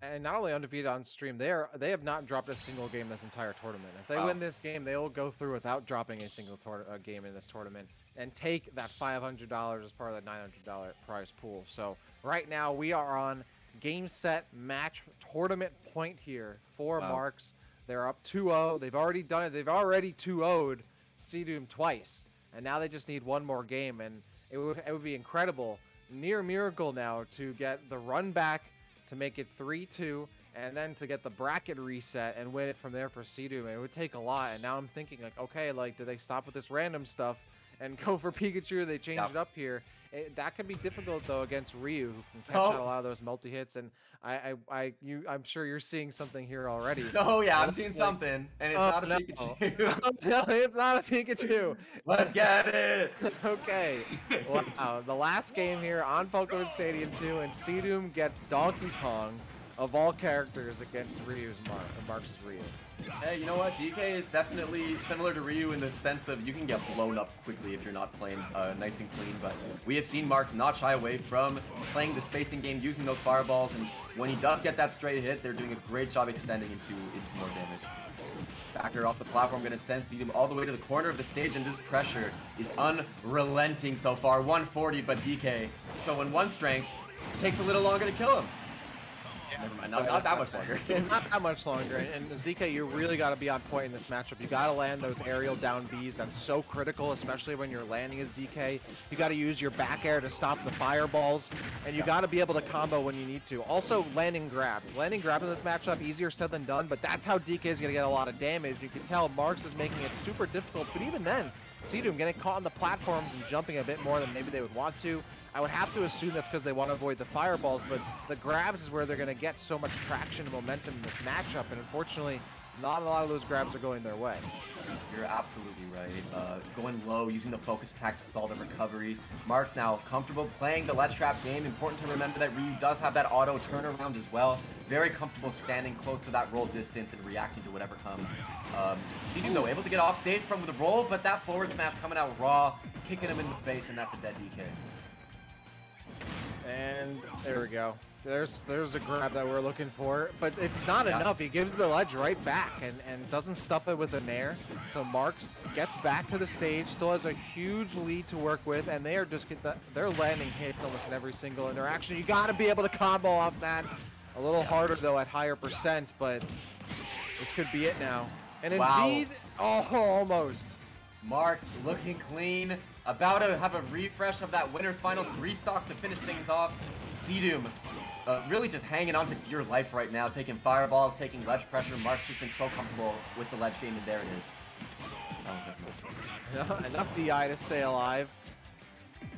Speaker 2: And not only undefeated on stream, they have not dropped a single game this entire tournament. If they win this game, they will go through without dropping a single game in this tournament and take that $500 as part of the $900 prize pool. So right now we are on game, set, match, tournament point here for Marks. They're up 2-0. They've already done it. They've already 2-0'd Seadoom twice, and now they just need one more game, and it would be incredible, near miracle now, to get the run back to make it 3-2, and then to get the bracket reset and win it from there for Seadoom. It would take a lot, and now I'm thinking, like, okay, like, do they stop with this random stuff and go for Pikachu? They change it up here. That could be difficult, though, against Ryu, who can catch out a lot of those multi-hits, and I'm sure you're seeing something here already.
Speaker 3: Oh, yeah, I'm seeing something, and it's not a Pikachu.
Speaker 2: No, it's not a Pikachu.
Speaker 3: Let's get it.
Speaker 2: Okay. Wow. The last game here on Pokemon Stadium 2, and Seadoom gets Donkey Kong, of all characters, against Marks' Ryu.
Speaker 3: Hey, you know what? DK is definitely similar to Ryu in the sense of you can get blown up quickly if you're not playing nice and clean, but we have seen Marks not shy away from playing the spacing game, using those fireballs, and when he does get that straight hit, they're doing a great job extending into more damage. Backer off the platform, going to send Seadoom all the way to the corner of the stage, and this pressure is unrelenting so far. 140, but DK showing one strength. Takes a little longer to kill him. Never mind, not that much longer.
Speaker 2: Not that much longer. And ZK, you really got to be on point in this matchup. You got to land those aerial down Bs. That's so critical, especially when you're landing as DK. You got to use your back air to stop the fireballs, and you got to be able to combo when you need to. Also, landing grabs. Landing grabs in this matchup, easier said than done, but that's how DK is going to get a lot of damage. You can tell Marks is making it super difficult, but even then, Seadoom getting caught on the platforms and jumping a bit more than maybe they would want to. I would have to assume that's because they want to avoid the fireballs, but the grabs is where they're going to get so much traction and momentum in this matchup, and unfortunately, not a lot of those grabs are going their way.
Speaker 3: You're absolutely right. Going low, using the focus attack to stall the recovery. Marks now comfortable playing the ledge trap game. Important to remember that Ryu does have that auto turnaround as well. Very comfortable standing close to that roll distance and reacting to whatever comes. Seadoom, though, able to get off stage from the roll, but that forward smash coming out raw, kicking him in the face, and that's a dead DK.
Speaker 2: And there we go. There's a grab that we're looking for, but it's not enough. He gives the ledge right back and doesn't stuff it with a nair. So Marks gets back to the stage, still has a huge lead to work with, and they are just they're landing hits almost in every single interaction. You got to be able to combo off that. A little harder though at higher percent, but this could be it now. And indeed, oh, almost.
Speaker 3: Marks looking clean, about to have a refresh of that winner's finals restock to finish things off. Seadoom really just hanging on to dear life right now, taking fireballs, taking ledge pressure. Mark's just been so comfortable with the ledge game, and there it is.
Speaker 2: Enough DI to stay alive,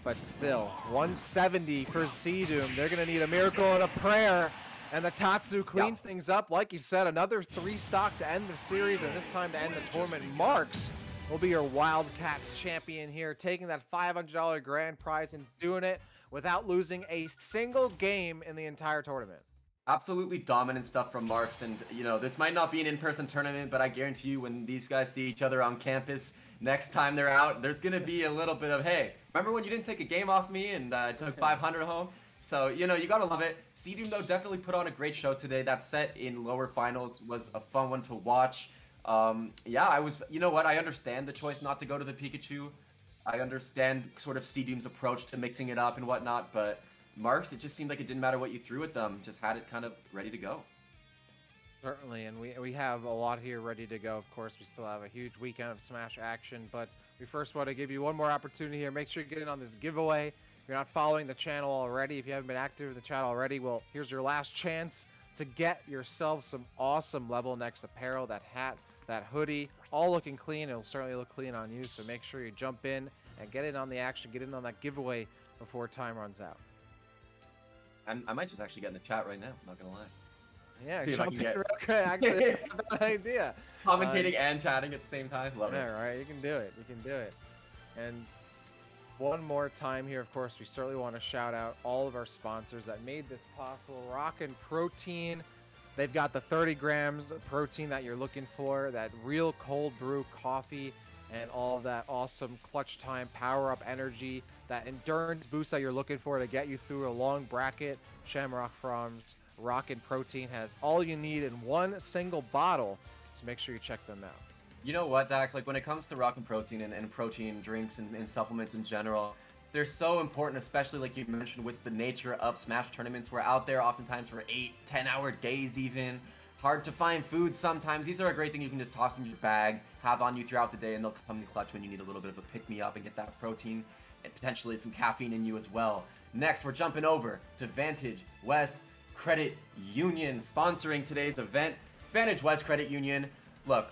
Speaker 2: but still, 170 for Seadoom. They're going to need a miracle and a prayer, and the Tatsu cleans things up. Like you said, another 3 stock to end the series, and this time to end the tournament. Marks will be your Wildcats champion here, taking that $500 grand prize and doing it without losing a single game in the entire tournament.
Speaker 3: Absolutely dominant stuff from Marks, and you know, this might not be an in-person tournament, but I guarantee you when these guys see each other on campus next time they're out, there's gonna be a little bit of, hey, remember when you didn't take a game off me and took 500 home? So, you know, you gotta love it. Seadoom, though, definitely put on a great show today. That set in lower finals was a fun one to watch. Yeah, you know what, I understand the choice not to go to the Pikachu. I understand sort of Seadoom's approach to mixing it up and whatnot, but Marks, it just seemed like it didn't matter what you threw at them, just had it kind of ready to go.
Speaker 2: Certainly, and we have a lot here ready to go. Of course, we still have a huge weekend of Smash action, but we first want to give you one more opportunity here. Make sure you get in on this giveaway. If you're not following the channel already, if you haven't been active in the channel already, well, here's your last chance to get yourself some awesome LevelNext apparel, that hat, that hoodie, all looking clean. It'll certainly look clean on you, so make sure you jump in and get in on the action, get in on that giveaway before time runs out.
Speaker 3: I might just actually get in the chat right now, I'm not gonna lie.
Speaker 2: Yeah,
Speaker 3: See if I
Speaker 2: jump
Speaker 3: can
Speaker 2: in
Speaker 3: get-
Speaker 2: real quick. Actually, it's not a bad idea.
Speaker 3: Commentating and chatting at the same time, love
Speaker 2: Yeah,
Speaker 3: it.
Speaker 2: right. You can do it. You can do it. And one more time here, of course, we certainly want to shout out all of our sponsors that made this possible. Rockin' Protein. They've got the 30 grams of protein that you're looking for, that real cold brew coffee, and all of that awesome clutch time, power up energy, that endurance boost that you're looking for to get you through a long bracket. Shamrock Farms Rockin' Protein has all you need in one single bottle, so make sure you check them out.
Speaker 3: You know what, Dak? Like when it comes to Rockin' Protein and protein drinks and supplements in general, they're so important, especially like you mentioned with the nature of Smash tournaments. We're out there oftentimes for 8-10 hour days even. Hard to find food sometimes. These are a great thing you can just toss in your bag, have on you throughout the day, and they'll come in clutch when you need a little bit of a pick-me-up and get that protein and potentially some caffeine in you as well. Next, we're jumping over to Vantage West Credit Union, sponsoring today's event. Vantage West Credit Union, look,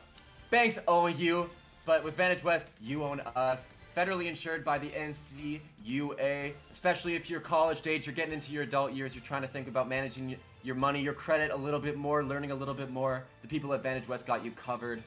Speaker 3: banks own you, but with Vantage West, you own us. Federally insured by the NCUA, especially if you're college age, you're getting into your adult years, you're trying to think about managing your money, your credit a little bit more, learning a little bit more. The people at Vantage West got you covered.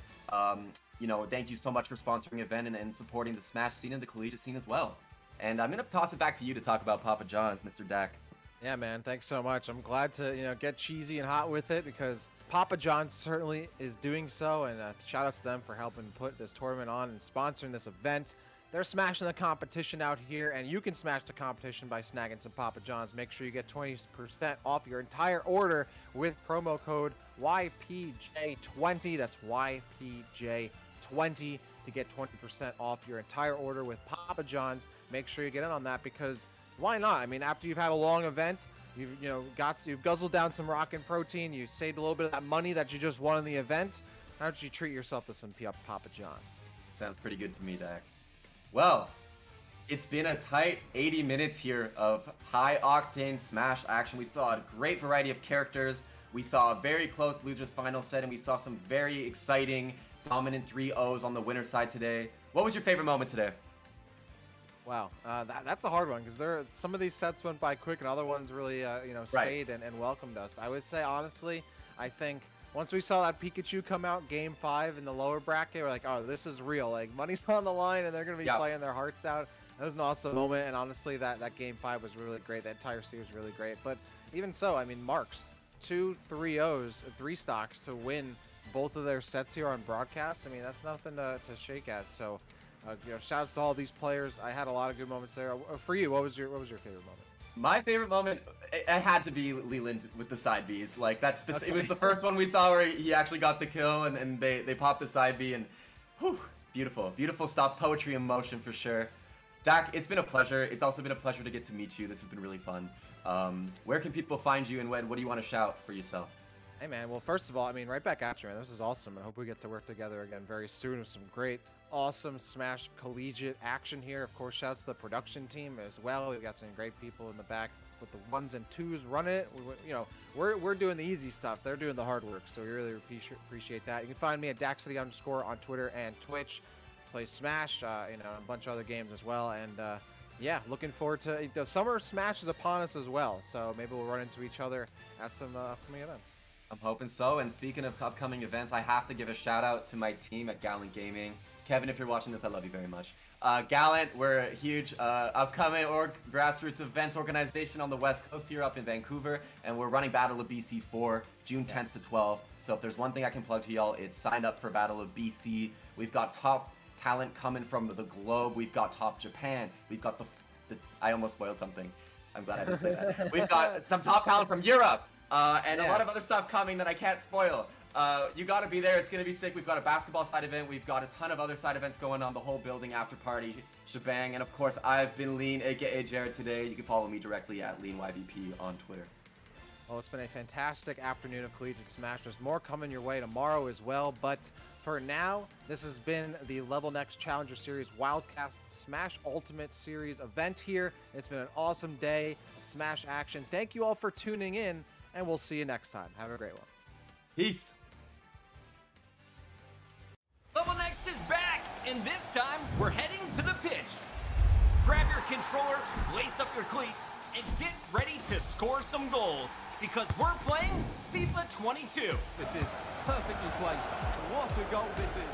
Speaker 3: You know, thank you so much for sponsoring the event and supporting the Smash scene and the collegiate scene as well. And I'm gonna toss it back to you to talk about Papa John's, Mr. Dak.
Speaker 2: Yeah, man, thanks so much. I'm glad to, get cheesy and hot with it because Papa John's certainly is doing so, and shout out to them for helping put this tournament on and sponsoring this event. They're smashing the competition out here, and you can smash the competition by snagging some Papa John's. Make sure you get 20% off your entire order with promo code YPJ20. That's YPJ20 to get 20% off your entire order with Papa John's. Make sure you get in on that because why not? I mean, after you've had a long event, you've guzzled down some Rockin' Protein, you saved a little bit of that money that you just won in the event. How don't you treat yourself to some Papa John's?
Speaker 3: Sounds pretty good to me, Dak. Well, it's been a tight 80 minutes here of high-octane Smash action. We saw a great variety of characters. We saw a very close losers final set, and we saw some very exciting, dominant 3-0s on the winner side today. What was your favorite moment today?
Speaker 2: Wow, that's a hard one because some of these sets went by quick and other ones really, stayed and welcomed us. I would say, honestly, I think once we saw that Pikachu come out Game 5 in the lower bracket, we're like, oh, this is real. Like, money's on the line and they're going to be playing their hearts out. That was an awesome moment, and honestly, that Game 5 was really great. That entire series was really great. But even so, I mean, Marks, 2 3-0s, 3 stocks to win both of their sets here on broadcast. I mean, that's nothing to shake at. So, shout outs to all these players. I had a lot of good moments there. For you, what was your favorite moment?
Speaker 3: My favorite moment, it had to be Leland with the side Bs. Like it was the first one we saw where he actually got the kill and they popped the side B and whew, beautiful stuff, poetry in motion for sure. Dak, it's been a pleasure. It's also been a pleasure to get to meet you. This has been really fun. Where can people find you and what do you want to shout for yourself?
Speaker 2: Hey man, well first of all, I mean right back at you, man. This is awesome. I hope we get to work together again very soon with some great, awesome Smash collegiate action here. Of course, shouts to the production team as well. We've got some great people in the back with the 1s and 2s running it. We're doing the easy stuff. They're doing the hard work, so we really appreciate that. You can find me at Daxity_ on Twitter and Twitch. Play Smash, a bunch of other games as well, and yeah, looking forward to the summer. Smash is upon us as well, so maybe we'll run into each other at some upcoming events.
Speaker 3: I'm hoping so. And speaking of upcoming events, I have to give a shout out to my team at Gallant Gaming. Kevin, if you're watching this, I love you very much. Gallant, we're a huge upcoming grassroots events organization on the West Coast here up in Vancouver, and we're running Battle of BC 4 June 10th to 12th. So if there's one thing I can plug to y'all, it's sign up for Battle of BC. We've got top talent coming from the globe. We've got top Japan. We've got the I almost spoiled something. I'm glad I didn't say that. We've got some top talent from Europe. And a lot of other stuff coming that I can't spoil. You got to be there. It's going to be sick. We've got a basketball side event. We've got a ton of other side events going on. The whole building after party shebang. And of course, I've been Lean, aka Jared today. You can follow me directly at LeanYVP on Twitter.
Speaker 2: Well, it's been a fantastic afternoon of Collegiate Smash. There's more coming your way tomorrow as well, but for now, this has been the LevelNext Challenger Series Wildcats Smash Ultimate Series event here. It's been an awesome day of Smash action. Thank you all for tuning in, and we'll see you next time. Have a great one.
Speaker 3: Peace.
Speaker 4: LevelNext is back, and this time we're heading to the pitch. Grab your controller, lace up your cleats, and get ready to score some goals, because we're playing FIFA 22.
Speaker 5: This is perfectly placed. What a goal this is.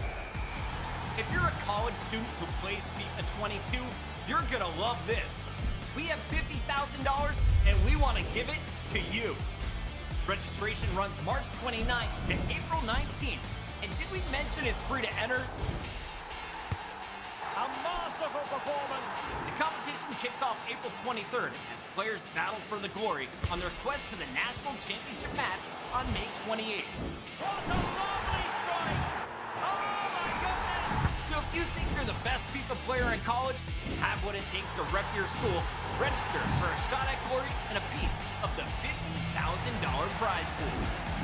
Speaker 4: If you're a college student who plays FIFA 22, you're gonna love this. We have $50,000, and we want to give it to you. Registration runs March 29th to April 19th. And did we mention it's free to enter?
Speaker 5: A masterful performance.
Speaker 4: The competition kicks off April 23rd as players battle for the glory on their quest to the national championship match on May 28th.
Speaker 5: What a lovely strike. Oh my goodness.
Speaker 4: So if you think you're the best FIFA player in college, have what it takes to rep your school, register for a shot at glory and a piece of the $50,000 prize pool.